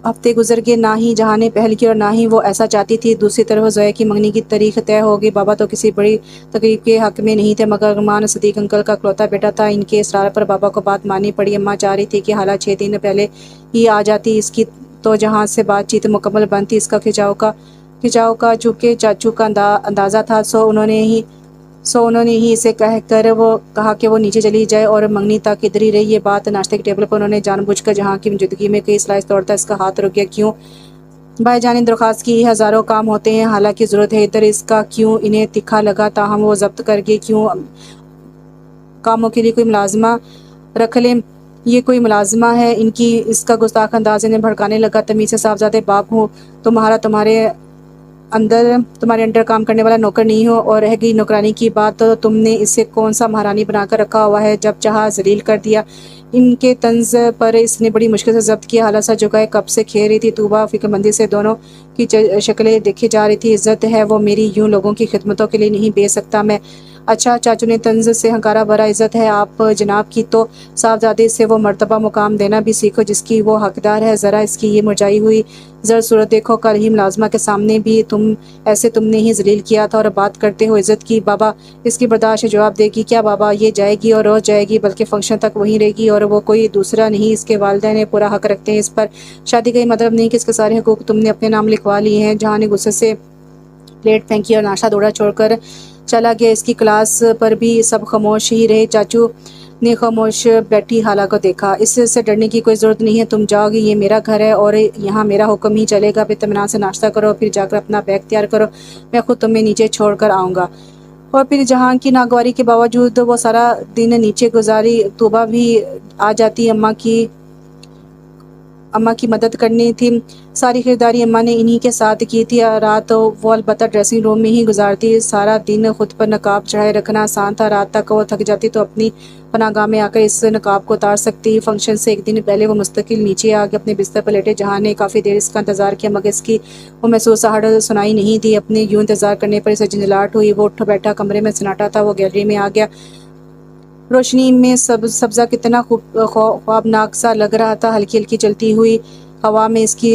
ہفتے گزر گئے، نہ ہی جہاں نے پہل کی اور نہ ہی وہ ایسا چاہتی تھی۔ دوسری طرف زویا کی منگنی کی تاریخ طے ہو گئی۔ بابا تو کسی بڑی تقریب کے حق میں نہیں تھے مگر ارمان صدیق انکل کا اکلوتا بیٹا تھا۔ ان کے اصرار پر بابا کو بات ماننی پڑی۔ اماں چاہ رہی تھی کہ حالہ 6 دن پہلے ہی آ جاتی۔ اس کی تو جہاں سے بات چیت مکمل بند تھی۔ اس کا کھچاؤ کا چونکہ چاچو کا اندازہ تھا سو انہوں نے ہی اسے کہا کہ وہ نیچے چلی جائے اور منگنی تک ادھر ہی رہی۔ یہ بات ناشتے کے ٹیبل پر انہوں نے جان بوجھ کر جہاں کی موجودگی میں کئی سلائس توڑتا اس کا ہاتھ رک گیا۔ کیوں بھائی جان نے درخواست کی؟ ہزاروں کام ہوتے ہیں، حالانکہ ضرورت ہے ادھر اس کا کیوں انہیں تکھا لگا، تاہم وہ ضبط کر گئے۔ کیوں کاموں کے لیے کوئی ملازمہ رکھ لیں، یہ کوئی ملازمہ ہے ان کی؟ اس کا گستاخ انداز انہیں بھڑکانے لگا۔ تمیز سے صاحبزادے باپ ہوں تمہارے انڈر کام کرنے والا نوکر نہیں ہو، اور رہ گئی نوکرانی کی بات تو تم نے اسے کون سا مہارانی بنا کر رکھا ہوا ہے، جب چاہا ذلیل کر دیا۔ ان کے طنز پر اس نے بڑی مشکل سے ضبط کیا۔ حالہ سر جھکائے کپ سے کھیل رہی تھی۔ طوبا فکر مندی سے دونوں کی شکلیں دیکھی جا رہی تھی۔ عزت ہے وہ میری، یوں لوگوں کی خدمتوں کے لیے نہیں بیچ سکتا میں۔ اچھا چاچو نے طنز سے ہنکارا بھرا، عزت ہے آپ جناب کی تو صاحبزادے سے وہ مرتبہ مقام دینا بھی سیکھو جس کی وہ حقدار ہے۔ ذرا اس کی یہ مرجھائی ہوئی زرد صورت دیکھو، کل ہی ملازمہ کے سامنے بھی تم نے ہی ذلیل کیا تھا اور بات کرتے ہو عزت کی۔ بابا اس کی برداشت جواب دے گی کیا؟ بابا یہ جائے گی اور روز جائے گی، بلکہ فنکشن تک وہیں رہے گی، اور وہ کوئی دوسرا نہیں، اس کے والدین نے پورا حق رکھتے ہیں اس پر۔ شادی کا یہ مطلب نہیں کہ اس کے سارے حقوق تم نے اپنے نام لکھوا لیے ہیں۔ جہاں نے غصے سے پلیٹ پھینکی اور ناشتہ دوڑا چھوڑ کر چلا گیا۔ اس کی کلاس پر بھی سب خاموش ہی رہے۔ چاچو نے خاموش بیٹھی حالہ کو دیکھا۔ اس سے ڈرنے کی کوئی ضرورت نہیں ہے، تم جاؤ گی، یہ میرا گھر ہے اور یہاں میرا حکم ہی چلے گا۔ اطمینان سے ناشتہ کرو، پھر جا کر اپنا بیگ تیار کرو، میں خود تمہیں نیچے چھوڑ کر آؤں گا۔ اور پھر جہاں کی ناگواری کے باوجود وہ سارا دن نیچے گزاری۔ طوبا بھی آ جاتی، اماں کی مدد کرنی تھی۔ ساری خریداری اماں نے انہی کے ساتھ کی تھی۔ رات وہ البتہ ڈریسنگ روم میں ہی گزارتی۔ سارا دن خود پر نقاب چڑھائے رکھنا آسان تھا۔ رات تک وہ تھک جاتی تو اپنی پناہ گاہ میں آ کر اس نقاب کو اتار سکتی۔ فنکشن سے 1 دن پہلے وہ مستقل نیچے آ کے اپنے بستر پر لیٹے۔ جہاں نے کافی دیر اس کا انتظار کیا مگر اس کی وہ محسوس آہٹ سنائی نہیں دی۔ اپنے یوں انتظار کرنے پر اسے جھنجھلاہٹ ہوئی۔ وہ اٹھ بیٹھا، کمرے میں سناٹا تھا۔ وہ گیلری میں آ گیا۔ روشنی میں سبزہ کتنا خوابناک سا لگ رہا تھا۔ ہلکی ہلکی چلتی ہوئی ہوا میں اس کی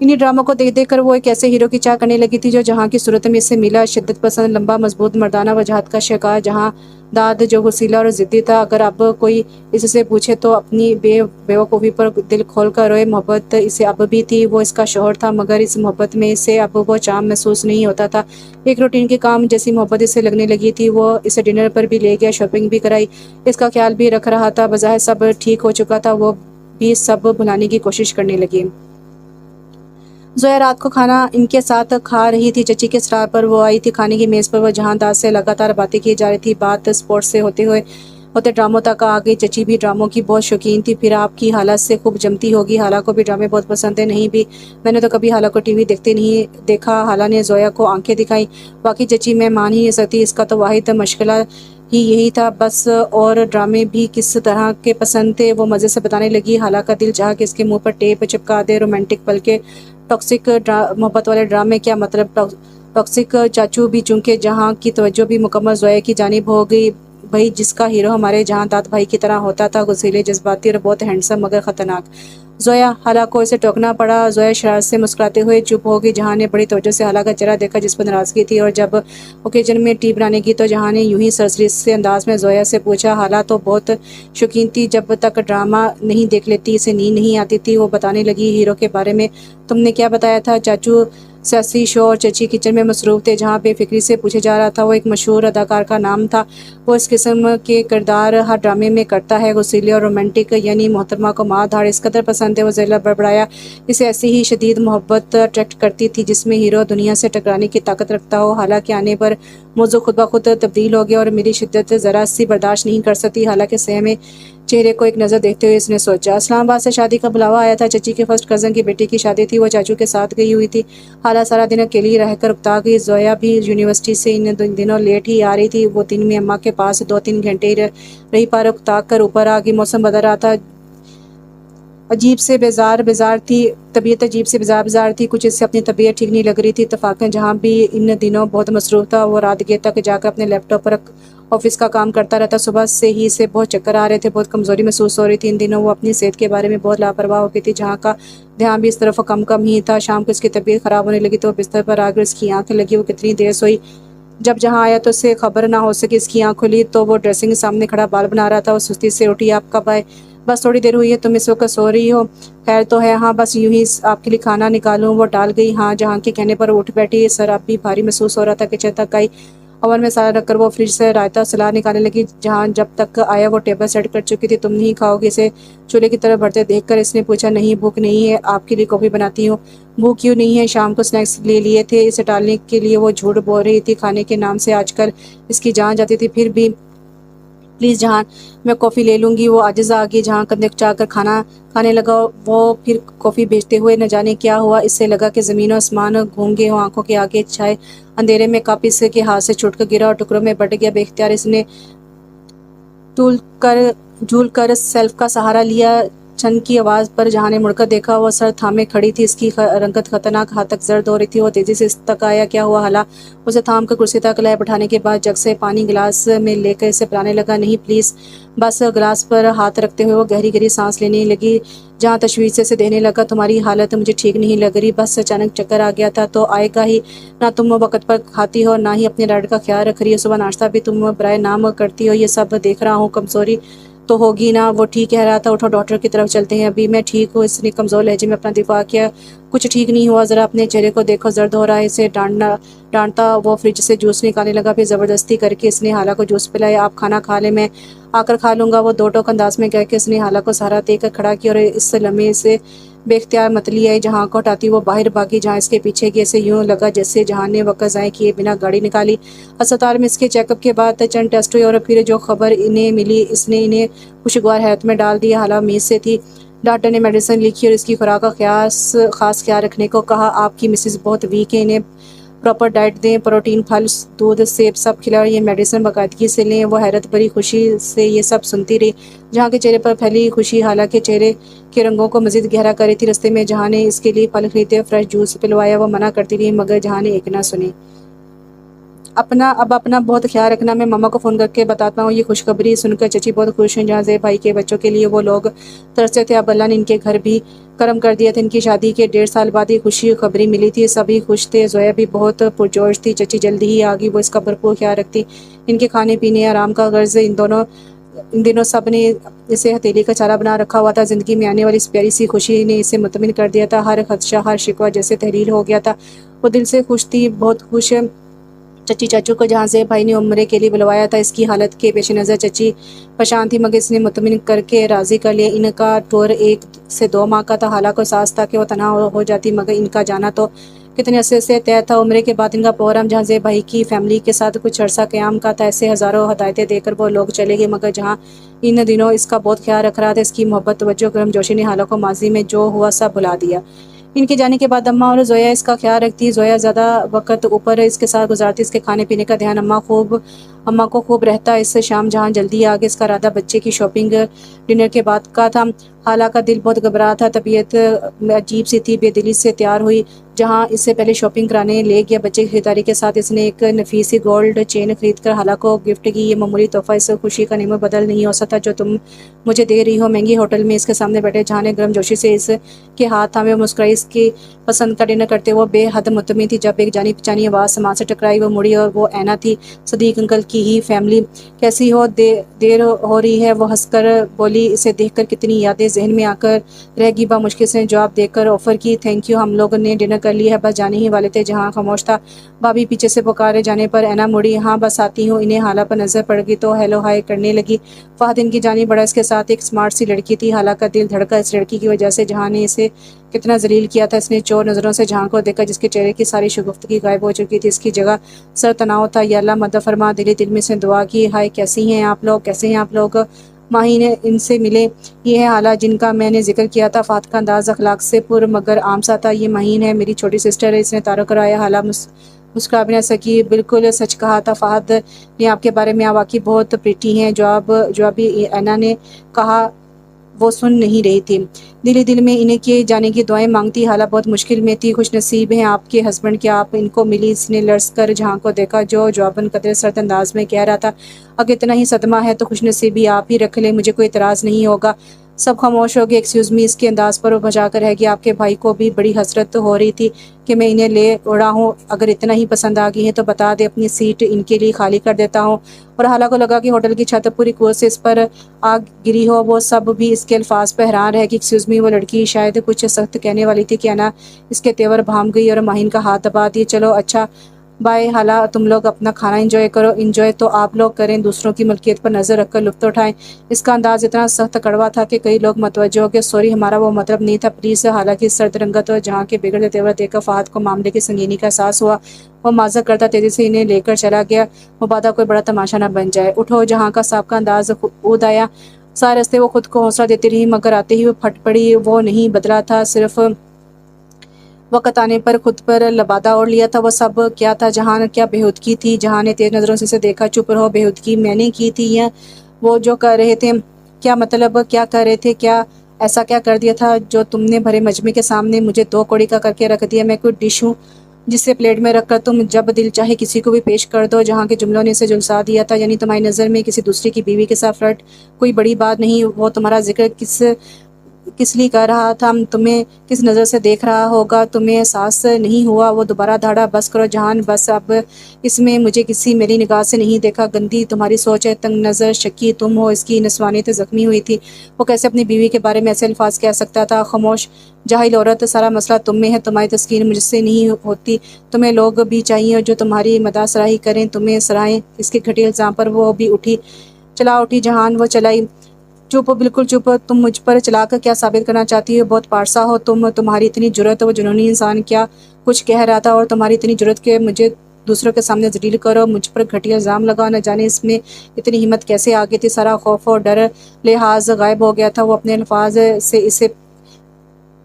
انہیں ڈراموں کو دیکھ دیکھ کر وہ ایک ایسے ہیرو کی چاہ کرنے لگی تھی جو جہاں کی صورت میں اس سے ملا، شدت پسند، لمبا، مضبوط، مردانہ وجاہت کا شکار، جہاں داد جو وسیلہ اور ضدی تھا۔ اگر اب کوئی اس سے پوچھے تو اپنی بیوقوفی پر دل کھول کر روئے۔ محبت اسے اب بھی تھی، وہ اس کا شوہر تھا، مگر اس محبت میں اسے اب وہ چام محسوس نہیں ہوتا تھا۔ ایک روٹین کے کام جیسی محبت اسے لگنے لگی تھی۔ وہ اسے ڈنر پر بھی لے گیا، شاپنگ بھی کرائی، اس کا خیال بھی رکھ رہا تھا۔ بظاہر سب ٹھیک ہو چکا تھا، وہ بھی سب بھلانے کی کوشش کرنے لگی۔ زویا رات کو کھانا ان کے ساتھ کھا رہی تھی۔ چچی کے اصرار پر وہ آئی تھی کھانے کی میز پر۔ وہ جہاں داد سے لگاتار باتیں کی جا رہی تھی، بات سپورٹس سے ہوتے ڈراموں تک آ گئی۔ چچی بھی ڈراموں کی بہت شوقین تھی، پھر آپ کی حالت سے خوب جمتی ہوگی۔ حالہ کو بھی ڈرامے بہت پسند ہیں۔ نہیں بھی، میں نے تو کبھی حالہ کو ٹی وی دیکھتے نہیں دیکھا۔ حالہ نے زویا کو آنکھیں دکھائیں۔ واقعی چچی، میں مان ہی نہیں سکتی، اس کا تو واحد مشغلہ ہی یہی تھا بس۔ اور ڈرامے بھی کس طرح کے پسند تھے، وہ مزے سے بتانے لگی۔ حالہ کا دل چاہا کہ اس کے منہ پر ٹیپ چپکا دے۔ رومانٹک بلکہ ٹاکسک محبت والے ڈرامے، کیا مطلب ٹاکسک؟ چاچو بھی، چونکہ جہاں کی توجہ بھی مکمل زویا کی جانب ہو گئی۔ بھائی جس کا ہیرو ہمارے جہاں داد بھائی کی طرح ہوتا تھا، غصیلے، جذباتی اور بہت ہینڈسم مگر خطرناک۔ زویا، حالہ کو اسے ٹوکنا پڑا۔ زویا شرارت سے مسکراتے ہوئے چپ ہو گئی۔ جہاں نے بڑی توجہ سے حالہ کا چہرہ دیکھا جس پر ناراضگی تھی، اور جب وہ کچن میں ٹی بنانے گئی تو جہاں نے یوں ہی سرسری سے انداز میں زویا سے پوچھا، حالہ تو بہت شوقین تھی، جب تک ڈرامہ نہیں دیکھ لیتی اسے نیند نہیں آتی تھی۔ وہ بتانے لگی، ہیرو کے بارے میں تم نے کیا بتایا تھا؟ چاچو سیاسی شو اور چچی کچن میں مصروف تھے۔ جہاں بے فکری سے پوچھے جا رہا تھا، وہ ایک مشہور اداکار کا نام تھا، وہ اس قسم کے کردار ہر ڈرامے میں کرتا ہے، غصیلے اور رومانٹک، یعنی محترمہ کو مار دھاڑ اس قدر پسند ہے۔ وہ ذیلا بڑبڑایا، اسے ایسی ہی شدید محبت اٹریکٹ کرتی تھی جس میں ہیرو دنیا سے ٹکرانے کی طاقت رکھتا ہو۔ حالہ کے آنے پر موضوع خود بخود تبدیل ہو گیا، اور میری شدت ذرا سی برداشت نہیں کر سکتی۔ حالہ کے سہمے چہرے کو ایک نظر دیکھتے ہوئے اس نے سوچا، اسلام آباد سے شادی کا بلاوا آیا تھا، چچی کے فرسٹ کزن کی بیٹی کی شادی تھی، وہ چاچو کے ساتھ گئی ہوئی تھی۔ حالہ سارا دن اکیلی رہ کر اکتا گئی۔ زویا بھی یونیورسٹی سے ان دنوں لیٹ ہی آ رہی تھی۔ وہ دن میں اماں کے پاس 2-3 گھنٹے ہی رہی، پر اکتا کر اوپر آ گئی۔ موسم بدل رہا تھا، عجیب سے بیزار تھی، طبیعت عجیب سے بیزار تھی، کچھ اس سے اپنی طبیعت ٹھیک نہیں لگ رہی تھی۔ اتفاقاً جہاں بھی ان دنوں بہت مصروف تھا، وہ رات گیر تک جا کر اپنے لیپ ٹاپ پر آفس کا کام کرتا رہتا۔ صبح سے ہی اسے بہت چکر آ رہے تھے، بہت کمزوری محسوس ہو رہی تھی۔ ان دنوں وہ اپنی صحت کے بارے میں بہت لاپرواہ ہو گئی تھی، جہاں کا دھیان بھی اس طرف کم ہی تھا۔ شام کو اس کی طبیعت خراب ہونے لگی تو وہ بستر پر آ کر اس کی آنکھ لگی۔ وہ کتنی دیر سوئی، جب جہاں آیا تو اسے خبر نہ ہو سکی۔ اس کی آنکھ کھلی تو وہ ڈریسنگ کے سامنے کھڑا بال بنا رہا تھا۔ وہ سستی سے اٹھی، آپ کب آئے؟ بس تھوڑی دیر ہوئی ہے، تم اس وقت سو رہی ہو؟ خیر تو ہے؟ ہاں بس یوں ہی آپ کے لیے کھانا نکالوں؟ وہ ٹال گئی۔ ہاں، جہاں کے کہنے پر اٹھ بیٹھی۔ سر اب بھی بھاری محسوس ہو رہا تھا۔ کچن تک آئی، اوون میں سالن رکھ کر وہ فریج سے رائتا سلاد نکالنے لگی۔ جہاں جب تک آیا وہ ٹیبل سیٹ کر چکی تھی۔ تم نہیں کھاؤ گے؟ اسے چولہے کی طرف بڑھتے دیکھ کر اس نے پوچھا۔ نہیں، بھوک نہیں ہے، آپ کے لیے کافی بناتی ہوں۔ بھوک کیوں نہیں ہے؟ شام کو سنیکس لے لیے تھے۔ اسے ٹالنے کے لیے وہ جھوٹ بول رہی تھی، کھانے کے نام سے آج کل اس کی جان جاتی تھی۔ پھر بھی پلیز جہان، میں کافی لے لوں گی۔ وہ عاجز آ گئی۔ جہاں کندھے چاہ کر کھانا کھانے لگا۔ وہ پھر کافی بیچتے ہوئے نہ جانے کیا ہوا، اس سے لگا کہ زمین و آسمان گھوم گئے ہوں۔ آنکھوں کے آگے چھائے اندھیرے میں کپ اس کے ہاتھ سے چھوٹ کر گرا اور ٹکڑوں میں بٹ گیا۔ بے اختیار اس نے جھول کر سیلف کا سہارا لیا۔ چھن کی آواز پر جہاں نے مڑ کر دیکھا، وہ سر تھامے کھڑی تھی۔ اس کی رنگت خطرناک حد تک زرد ہو رہی تھی۔ وہ تیزی سے اس تک آیا۔ کیا ہوا حالہ؟ اسے تھام کر کرسی تک لائے۔ بٹھانے کے بعد جگ سے پانی گلاس میں لے کر اسے پلانے لگا۔ نہیں پلیز، بس۔ گلاس پر ہاتھ رکھتے ہوئے وہ گہری سانس لینے لگی۔ جہاں تشویش سے اسے دینے لگا، تمہاری حالت مجھے ٹھیک نہیں لگ رہی۔ بس اچانک چکر آ گیا تھا تو آئے گا ہی، نہ تم وقت پر کھاتی ہو، نہ ہی اپنے ڈائٹ کا خیال رکھ رہی ہو۔ صبح ناشتہ بھی تم برائے نام کرتی ہو، یہ سب دیکھ رہا ہوں۔ کمزوری تو ہوگی نا؟ وہ ٹھیک کہہ رہا تھا، اٹھو ڈاکٹر کی طرف چلتے ہیں۔ ابھی میں ٹھیک ہوں، اس نے کمزور لہجے میں اپنا دفاع کیا۔ کچھ ٹھیک نہیں ہوا، ذرا اپنے چہرے کو دیکھو، زرد ہو رہا ہے۔ اسے ڈانٹتا وہ فریج سے جوس نکالنے لگا۔ پھر زبردستی کر کے اس نے حالہ کو جوس پلایا۔ آپ کھانا کھا لیں، میں آ کر کھا لوں گا، وہ دو ٹوک انداز میں کہہ کے اس نے حالہ کو سہارا دے کر کھڑا کیا، اور اس لمحے سے بے اختیار متلی آئی۔ جہاں کو ہٹاتی وہ باہر بھاگی۔ جہاں اس کے پیچھے گئی، اسے یوں لگا جیسے جہاں نے وقت ضائع کیے بنا گاڑی نکالی۔ اسپتال میں اس کے چیک اپ کے بعد چند ٹیسٹ ہوئے، اور پھر جو خبر انہیں ملی اس نے انہیں خوشگوار حیرت میں ڈال دیا۔ حالہ میز سے تھی، ڈاکٹر نے میڈیسن لکھی اور اس کی خوراک کا خاص خیال رکھنے کو کہا۔ آپ کی مسز بہت ویک ہیں، انہیں پراپر ڈائٹ دیں، پروٹین، پھل، دودھ، سیب سب کھلائیں، اور یہ میڈیسن باقاعدگی سے لیں۔ وہ حیرت بھری خوشی سے یہ سب سنتی رہی۔ جہاں کے چہرے پر پھیلی خوشی حالہ کے چہرے کے رنگوں کو مزید گہرا کر رہی تھی۔ رستے میں جہاں نے اس کے لیے پھل خریدے، فریش جوس پلوایا، وہ منع کرتی رہی، مگر جہاں نے ایک نہ سنی۔ اپنا بہت خیال رکھنا، میں ماما کو فون کر کے بتاتا ہوں یہ خوشخبری سن کر چچی بہت خوش ہیں، جہاں زیب بھائی کے بچوں کے لیے وہ لوگ ترستے تھے، اب اللہ نے ان کے گھر بھی کرم کر دیا تھا، ان کی شادی کے 1.5 سال بعد یہ خوشی خبری ملی تھی، سبھی خوش تھے، زویا بھی بہت پرجوش تھی، چچی جلدی ہی آ گئی، وہ اس کا بھرپور خیال رکھتی، ان کے کھانے پینے آرام کا غرض ان دنوں سب نے اسے ہتھیلی کا چارہ بنا رکھا ہوا تھا، زندگی میں آنے والی اس پیاری سی خوشی نے اسے مطمئن کر دیا تھا، ہر خدشہ ہر شکوہ جیسے تحلیل ہو گیا تھا، وہ دل سے خوش تھی، بہت خوش۔ چچی چاچو کو جہاں زیب بھائی نے عمرے کے لیے بلوایا تھا، اس کی حالت کے پیش نظر چچی پریشان تھی، مگر اس نے مطمئن کر کے راضی کر لیا، ان کا ٹور 1 سے 2 ماہ کا تھا، حالانکہ احساس تھا کہ وہ تنہا ہو جاتی، مگر ان کا جانا تو کتنے عرصے سے طے تھا۔ عمرے کے بعد ان کا پروگرام جہاں زیب بھائی کی فیملی کے ساتھ کچھ عرصہ قیام کا تھا، ایسے ہزاروں ہدایتیں دے کر وہ لوگ چلے گئے، مگر جہاں ان دنوں اس کا بہت خیال رکھ رہا تھا، اس کی محبت، توجہ، گرم جوشی نے حالوں کو ماضی میں جو ہوا سب بھلا دیا۔ ان کے جانے کے بعد اماں اور زویا اس کا خیال رکھتی، زویا زیادہ وقت اوپر اس کے ساتھ گزارتی، اس کے کھانے پینے کا دھیان اماں کو خوب رہتا، اس شام جہاں جلدی آگے اس کا ارادہ بچے کی شاپنگ ڈنر کے بعد کا تھا، خالہ کا دل بہت گھبرا تھا، طبیعت عجیب سی تھی، بے دلی سے تیار ہوئی، جہاں اس سے پہلے شاپنگ کرانے لے گیا، بچے کی خریداری کے ساتھ اس نے ایک نفیس سی گولڈ چین خرید کر خالہ کو گفٹ کی، یہ معمولی تحفہ اس خوشی کا نعمت بدل نہیں ہو سکتا جو تم مجھے دے رہی ہو، مہنگی ہوٹل میں اس کے سامنے بیٹھے جہاں نے گرم جوشی سے اس کے ہاتھ تھامے، وہ مسکرائی، اس کی پسند کا ڈنر کرتے وہ بے حد مطمئن تھی، جب ایک جانی پہچانی آواز سامان سے ٹکرائی، وہ مڑی اور وہ اینا تھی، صدیق انکل کی ہی فیملی، کیسی ہو، دیر ہو رہی ہے، وہ ہنس کر بولی، اسے دیکھ کر کتنی یادیں ذہن میں آ کر رہ گی، مشکل سے جواب دے کر آفر کی، تھینک یو، ہم لوگوں نے ڈنر کر لیا ہے، بس جانے ہی والے تھے، جہاں خاموش تھا، بھابھی پیچھے سے پکارے جانے پر اینا مڑی، ہاں بس آتی ہوں، انہیں حالہ پر نظر پڑ گئی تو ہیلو ہائے کرنے لگی، فہد ان کی جانب بڑھا، اس کے ساتھ ایک اسمارٹ سی لڑکی تھی، حالہ کا دل دھڑکا اس لڑکی کی وجہ سے، جہاں نے اسے کتنا ذلیل کیا تھا، اس نے چور نظروں سے جہاں کو دیکھا، جس کے چہرے کی ساری شگفتگی غائب ہو چکی تھی، اس کی جگہ سر تناؤ تھا، یا اللہ مدد فرما، دل میں سے دعا کی، ہائے کیسی ہیں آپ لوگ، کیسے ہیں آپ لوگ، ماہی نے ان سے ملے، یہ ہے حالہ جن کا میں نے ذکر کیا تھا، فہد کا انداز اخلاق سے پر مگر عام سا تھا، یہ مہین ہے میری چھوٹی سسٹر ہے، اس نے تعارف کرایا، حالہ مسکرا بھی نہ سکی، بالکل سچ کہا تھا فہد نے آپ کے بارے میں، آپ واقعی بہت پریٹی ہیں، جو بھی اینا نے کہا وہ سن نہیں رہی تھی، دل میں انہیں کے جانے کی دعائیں مانگتی، حالہ بہت مشکل میں تھی، خوش نصیب ہیں آپ کے ہسبینڈ کہ آپ ان کو ملی، اس نے لرز کر جہاں کو دیکھا جو جواباً قدر سرد انداز میں کہہ رہا تھا، اگر اتنا ہی صدمہ ہے تو خوش نصیبی آپ ہی رکھ لیں، مجھے کوئی اعتراض نہیں ہوگا، سب خاموش ہو گئے، ایکسکیوز می، اس کے انداز پر وہ بجا کر رہ گیا، آپ کے بھائی کو بھی بڑی حسرت ہو رہی تھی کہ میں انہیں لے اڑا ہوں، اگر اتنا ہی پسند آ گئی ہیں تو بتا دے، اپنی سیٹ ان کے لیے خالی کر دیتا ہوں، اور حالہ کو لگا کہ ہوٹل کی چھت پوری قوت سے اس پر آگ گری ہو، وہ سب بھی اس کے الفاظ پہ حیران رہ گئی، ایکسکیوز می، وہ لڑکی شاید کچھ سخت کہنے والی تھی کہ انا اس کے تیور بھام گئی اور ماہین کا ہاتھ دبا دی، چلو اچھا بائے حالہ، تم لوگ اپنا کھانا انجوائے کرو، انجوائے تو آپ لوگ کریں، دوسروں کی ملکیت پر نظر رکھ کر لطف اٹھائیں، اس کا انداز اتنا سخت کڑوا تھا کہ کئی لوگ متوجہ ہو گئے، سوری ہمارا وہ مطلب نہیں تھا پلیز، حالانکہ سرد رنگت اور جہاں کے بگڑتے تیور دیکھ کر فہد کو معاملے کی سنگینی کا احساس ہوا، وہ معذرت کرتا تیزی سے انہیں لے کر چلا گیا، مبادہ کوئی بڑا تماشا نہ بن جائے، اٹھو، جہاں کا سابقہ انداز اود آیا، سارے راستے وہ خود کو حوصلہ دیتی رہی، مگر آتے ہی وہ پھٹ پڑی، وہ نہیں بدلا تھا، صرف وقت آنے پر خود پر لبادہ اوڑھ لیا تھا، وہ سب کیا تھا، جہاں کیا بےہودگی تھی، جہاں نے تیز نظروں سے اسے دیکھا، چپ رہو، بےہودگی میں نے کی تھی، یا وہ جو کر رہے تھے، کیا مطلب کیا کر رہے تھے، کیا ایسا کیا کر دیا تھا جو تم نے بھرے مجمع کے سامنے مجھے 2 کوڑی کا کر کے رکھ دیا، میں کوئی ڈش ہوں جسے پلیٹ میں رکھ کر تم جب دل چاہے کسی کو بھی پیش کر دو، جہاں کے جملوں نے اسے جھلسا دیا تھا، یعنی تمہاری نظر میں کسی دوسری کی بیوی کے ساتھ فلرٹ کوئی بڑی بات نہیں، وہ تمہارا ذکر کس لیے کر رہا تھا، تمہیں کس نظر سے دیکھ رہا ہوگا، تمہیں احساس نہیں ہوا، وہ دوبارہ دھاڑا، بس کرو جہان، بس اب اس میں مجھے کسی میری نگاہ سے نہیں دیکھا، گندی تمہاری سوچ ہے، تنگ نظر شکی تم ہو، اس کی نسوانیت زخمی ہوئی تھی، وہ کیسے اپنی بیوی کے بارے میں ایسے الفاظ کہہ سکتا تھا، خاموش جاہل عورت، سارا مسئلہ تم میں ہے، تمہاری تسکین مجھ سے نہیں ہوتی، تمہیں لوگ بھی چاہیے جو تمہاری مداح سراہی کریں، تمہیں سراہیں، اس کے گھٹیا الزام پر وہ بھی اٹھی جہان، وہ چلائی، چپ، بالکل چپ، تم مجھ پر چلا کر کیا ثابت کرنا چاہتی ہو، بہت پارسا ہو تم، تمہاری اتنی جرأت، وہ جنونی انسان کیا کچھ کہہ رہا تھا، اور تمہاری اتنی جرأت کہ مجھے دوسروں کے سامنے ذلیل کرو، مجھ پر گھٹیا الزام لگاؤ، نہ جانے اس میں اتنی ہمت کیسے آ گئی تھی، سارا خوف اور ڈر لحاظ غائب ہو گیا تھا، وہ اپنے الفاظ سے اسے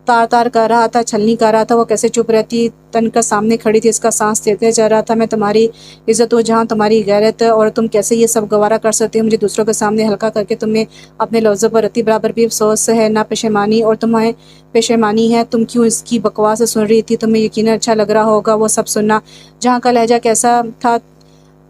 تار کر رہا تھا، چھلنی کر رہا تھا، وہ کیسے چپ رہتی، تن کا سامنے کھڑی تھی، اس کا سانس تیرتے جا رہا تھا، میں تمہاری عزت ہوں جہاں، تمہاری غیرت، اور تم کیسے یہ سب گوارا کر سکتے ہو، مجھے دوسروں کے سامنے ہلکا کر کے، تمہیں اپنے لفظوں پر رتی برابر بھی افسوس ہے، نہ پشیمانی، اور تمہیں پشیمانی ہے، تم کیوں اس کی بکواس سن رہی تھی، تمہیں یقیناً اچھا لگ رہا ہوگا وہ سب سننا، جہاں کا لہجہ کیسا تھا،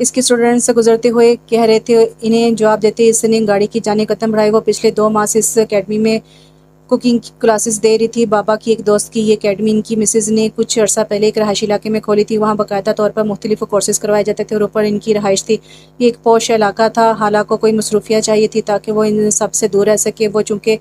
اس کے اسٹوڈنٹ سے گزرتے ہوئے کہہ رہے تھے، انہیں جواب دیتے اس نے گاڑی کی جانب قدم بڑھائے۔ وہ پچھلے 2 ماہ سے اس اکیڈمی میں کوکنگ کی کلاسز دے رہی تھی۔ بابا کی ایک دوست کی یہ اکیڈمی ان کی مسز نے کچھ عرصہ پہلے ایک رہائشی علاقے میں کھولی تھی۔ وہاں باقاعدہ طور پر مختلف کورسز کروائے جاتے تھے اور اوپر ان کی رہائش تھی۔ یہ ایک پوش علاقہ تھا، حالہ کو کوئی مصروفیت چاہیے تھی تاکہ وہ ان سب سے دور رہ سکے۔ وہ چونکہ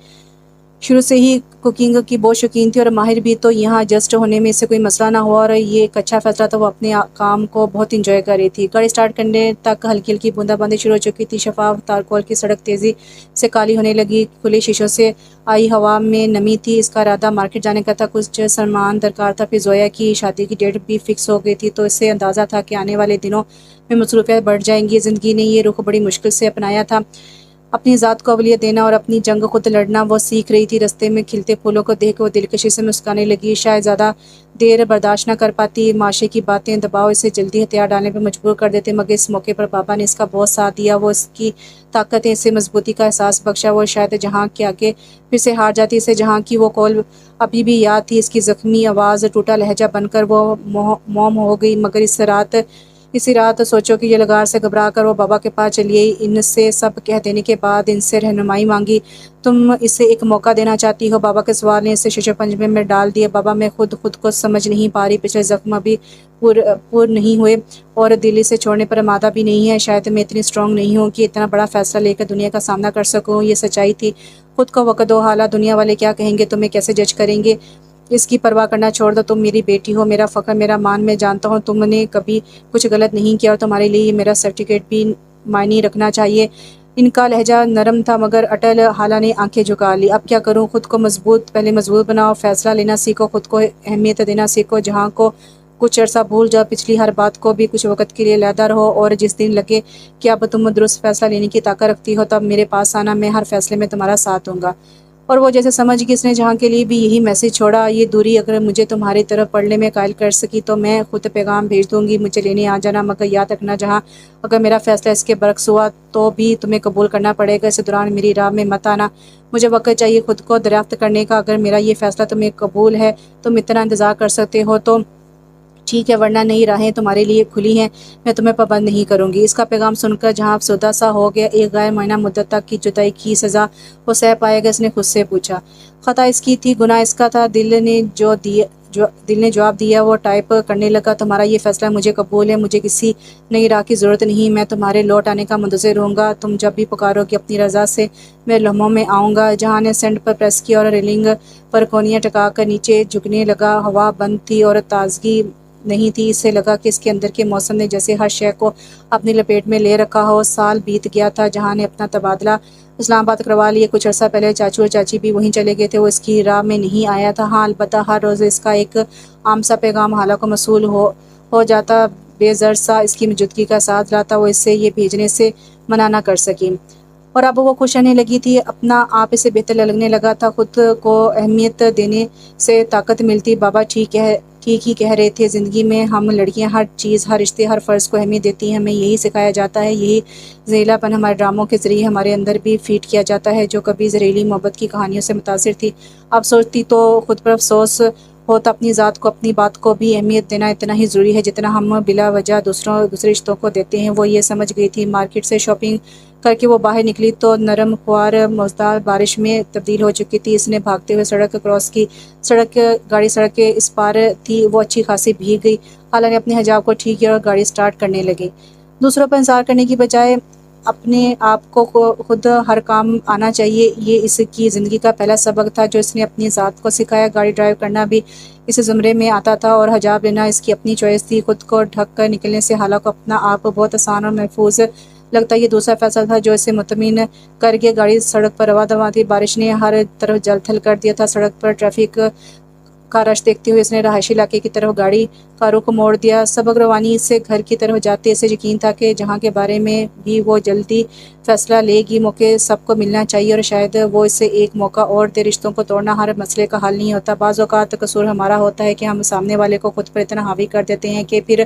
شروع سے ہی کوکنگ کی بہت شوقین تھی اور ماہر بھی، تو یہاں ایڈجسٹ ہونے میں اسے کوئی مسئلہ نہ ہوا اور یہ ایک اچھا فیصلہ تھا۔ وہ اپنے کام کو بہت انجوائے کر رہی تھی۔ گاڑی سٹارٹ کرنے تک ہلکی ہلکی بوندا باندی شروع ہو چکی تھی۔ شفاف تارکول کی سڑک تیزی سے کالی ہونے لگی، کھلے شیشوں سے آئی ہوا میں نمی تھی۔ اس کا ارادہ مارکیٹ جانے کا تھا، کچھ سامان درکار تھا، پھر زویا کی شادی کی ڈیٹ بھی فکس ہو گئی تھی، تو اسے اندازہ تھا کہ آنے والے دنوں میں مصروفیات بڑھ جائیں گی۔ زندگی نے یہ رخ بڑی مشکل سے اپنایا تھا، اپنی ذات کو اولویت دینا اور اپنی جنگ خود لڑنا وہ سیکھ رہی تھی۔ رستے میں کھلتے پھولوں کو دیکھ وہ دلکشی سے مسکرانے لگی، شاید زیادہ دیر برداشت نہ کر پاتی۔ معاشرے کی باتیں دباؤ اسے جلدی ہتھیار ڈالنے پر مجبور کر دیتے، مگر اس موقع پر بابا نے اس کا بہت ساتھ دیا۔ وہ اس کی طاقت اسے مضبوطی کا احساس بخشا۔ وہ شاید جہاں کے آگے پھر سے ہار جاتی، اسے جہاں کی وہ کال ابھی بھی یاد تھی، اس کی زخمی آواز ٹوٹا لہجہ بن کر وہ موم ہو گئی۔ مگر اسی رات سوچو کہ یہ لگار سے گھبرا کر وہ بابا کے پاس چلی آئی، ان سے سب کہہ دینے کے بعد ان سے رہنمائی مانگی۔ تم اسے ایک موقع دینا چاہتی ہو؟ بابا کے سوال نے اسے شش پنجے میں ڈال دیا۔ بابا میں خود کو سمجھ نہیں پا رہی، پچھلے زخم ابھی پور نہیں ہوئے اور دل اسے چھوڑنے پر آمادہ بھی نہیں ہے۔ شاید میں اتنی اسٹرانگ نہیں ہوں کہ اتنا بڑا فیصلہ لے کر دنیا کا سامنا کر سکوں۔ یہ سچائی تھی، خود کو وقت دو، حالات دنیا والے کیا کہیں گے، تمہیں کیسے جج کریں گے، اس کی پرواہ کرنا چھوڑ دو۔ تم میری بیٹی ہو، میرا فخر، میرا مان۔ میں جانتا ہوں تم نے کبھی کچھ غلط نہیں کیا اور تمہارے لیے یہ میرا سرٹیفکیٹ بھی معنی رکھنا چاہیے۔ ان کا لہجہ نرم تھا مگر اٹل۔ حالہ نے آنکھیں جھکا لی۔ اب کیا کروں؟ خود کو پہلے مضبوط بناؤ، فیصلہ لینا سیکھو، خود کو اہمیت دینا سیکھو، جہاں کو کچھ عرصہ بھول جاؤ پچھلی ہر بات کو بھی، کچھ وقت کے لیے علیحدہ رہو، اور جس دن لگے کہ اب تم درست فیصلہ لینے کی طاقت رکھتی ہو، تب میرے پاس آنا، میں ہر فیصلے میں تمہارا ساتھ دوں گا۔ اور وہ جیسے سمجھ گئی، اس نے جہاں کے لیے بھی یہی میسج چھوڑا، یہ دوری اگر مجھے تمہاری طرف پڑھنے میں قائل کر سکی تو میں خود پیغام بھیج دوں گی، مجھے لینے آ جانا، مگر یاد رکھنا جہاں اگر میرا فیصلہ اس کے برعکس ہوا تو بھی تمہیں قبول کرنا پڑے گا۔ اس دوران میری راہ میں مت آنا، مجھے وقت چاہیے خود کو دریافت کرنے کا۔ اگر میرا یہ فیصلہ تمہیں قبول ہے، تم اتنا انتظار کر سکتے ہو تو ٹھیک ہے، ورنہ نئی راہیں تمہارے لیے کھلی ہیں، میں تمہیں پابند نہیں کروں گی۔ اس کا پیغام سن کر جہاں افسردہ سا ہو گیا، ایک غیر معینہ مدت تک کی جدائی کی سزا وہ سہ پائے گا؟ اس نے خود سے پوچھا۔ خطا اس کی تھی، گناہ اس کا تھا۔ دل نے جواب دیا۔ وہ ٹائپ کرنے لگا، تمہارا یہ فیصلہ مجھے قبول ہے، مجھے کسی نئی راہ کی ضرورت نہیں، میں تمہارے لوٹ آنے کا منتظر رہوں گا، تم جب بھی پکارو گی اپنی رضا سے میں لمحوں میں آؤں گا۔ جہاں نے سینڈ پر پریس کیا اور ریلنگ پر کونیاں ٹکا کر نیچے جھکنے لگا۔ ہوا بند تھی اور تازگی نہیں تھی، اسے لگا کہ اس کے اندر کے موسم نے جیسے ہر شے کو اپنی لپیٹ میں لے رکھا ہو۔ سال بیت گیا تھا، جہاں نے اپنا تبادلہ اسلام آباد کروا لیا۔ کچھ عرصہ پہلے چاچو اور چاچی بھی وہیں چلے گئے تھے، وہ اس کی راہ میں نہیں آیا تھا۔ ہاں البتہ ہر روز اس کا ایک عام سا پیغام حالہ کو موصول ہو جاتا، بے زر سا، اس کی موجودگی کا احساس دلاتا۔ وہ اسے یہ بھیجنے سے منع نہ کر سکی اور اب وہ خوش رہنے لگی تھی، اپنا آپ اسے بہتر لگنے لگا تھا، خود کو اہمیت دینے سے طاقت ملتی۔ بابا ٹھیک ہی کہہ رہے تھے، زندگی میں ہم لڑکیاں ہر چیز، ہر رشتے، ہر فرض کو اہمیت دیتی ہیں، ہمیں یہی سکھایا جاتا ہے، یہی زہریلا پن ہمارے ڈراموں کے ذریعے ہمارے اندر بھی فیڈ کیا جاتا ہے۔ جو کبھی زہریلی محبت کی کہانیوں سے متاثر تھی، اب سوچتی تو خود پر افسوس ہوتا، اپنی ذات کو، اپنی بات کو بھی اہمیت دینا اتنا ہی ضروری ہے جتنا ہم بلا وجہ دوسرے رشتوں کو دیتے ہیں۔ وہ یہ سمجھ گئی تھی۔ مارکیٹ سے شاپنگ کر کے وہ باہر نکلی تو نرم خوار موزدار بارش میں تبدیل ہو چکی تھی۔ اس نے بھاگتے ہوئے سڑک کراس کی، گاڑی سڑک کے اس پار تھی، وہ اچھی خاصی بھیگ گئی۔ خالہ نے اپنے حجاب کو ٹھیک کیا اور گاڑی سٹارٹ کرنے لگی۔ دوسروں پر انحصار کرنے کی بجائے اپنے آپ کو خود ہر کام آنا چاہیے، یہ اس کی زندگی کا پہلا سبق تھا جو اس نے اپنی ذات کو سکھایا۔ گاڑی ڈرائیو کرنا بھی اس زمرے میں آتا تھا اور حجاب لینا اس کی اپنی چوائس تھی۔ خود کو ڈھک کر نکلنے سے حالہ کو اپنا آپ بہت آسان اور محفوظ لگتا، یہ دوسرا فیصلہ تھا جو اسے مطمئن کر گیا۔ گاڑی سڑک پر رواں دواں تھی، بارش نے ہر طرف جل تھل کر دیا تھا۔ سڑک پر ٹریفک کا رش دیکھتے ہوئے اس نے رہائشی علاقے کی طرف گاڑی کا رخ موڑ دیا۔ سبق روانی سے گھر کی طرف جاتے اسے یقین تھا کہ جہاں کے بارے میں بھی وہ جلدی فیصلہ لے گی، موقع سب کو ملنا چاہیے اور شاید وہ اسے ایک موقع اور دے۔ رشتوں کو توڑنا ہر مسئلے کا حل نہیں ہوتا، بعض اوقات قصور ہمارا ہوتا ہے کہ ہم سامنے والے کو خود پر اتنا حاوی کر دیتے ہیں کہ پھر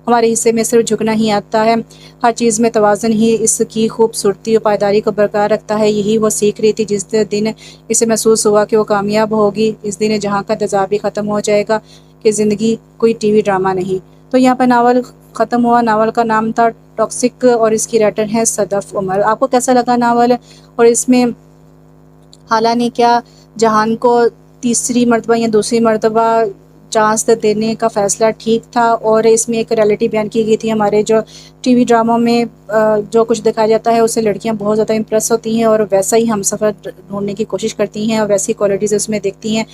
ہمارے حصے میں صرف جھکنا ہی آتا ہے۔ ہر چیز میں توازن ہی اس کی خوبصورتی اور پائیداری کو برقرار رکھتا ہے، یہی وہ سیکھ رہی تھی۔ جس دن اسے محسوس ہوا کہ وہ کامیاب ہوگی، اس دن جہاں کا تضاد بھی ختم ہو جائے گا کہ زندگی کوئی ٹی وی ڈرامہ نہیں۔ تو یہاں پہ ناول ختم ہوا. ناول کا نام تھا ٹاکسک اور اس کی رائٹر ہے صدف عمر. آپ کو کیسا لگا ناول؟ اور اس میں حالہ نے کیا جہان کو تیسری مرتبہ یا دوسری مرتبہ چانس دینے کا فیصلہ ٹھیک تھا؟ اور اس میں ایک ریئلٹی بیان کی گئی تھی. ہمارے جو ٹی وی ڈراموں میں جو کچھ دکھایا جاتا ہے اس سے لڑکیاں بہت زیادہ امپریس ہوتی ہیں اور ویسا ہی ہم سفر ڈھونڈنے کی کوشش کرتی ہیں اور ویسی کوالٹیز اس میں دیکھتی ہیں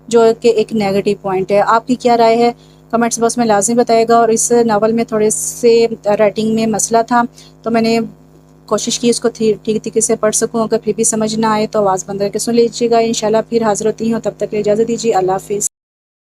جو کہ ایک نیگیٹو پوائنٹ ہے. آپ کی کیا رائے ہے؟ کمنٹس باکس میں لازمی بتائے گا. اور اس ناول میں تھوڑے سے رائٹنگ میں مسئلہ تھا تو میں نے کوشش کی اس کو ٹھیک طریقے سے پڑھ سکوں. اگر پھر بھی سمجھ نہ آئے تو آواز بند کر کے سن لیجیے گا. انشاءاللہ پھر حاضر ہوتی ہوں. تب تک اجازت دیجیے. اللہ حافظ.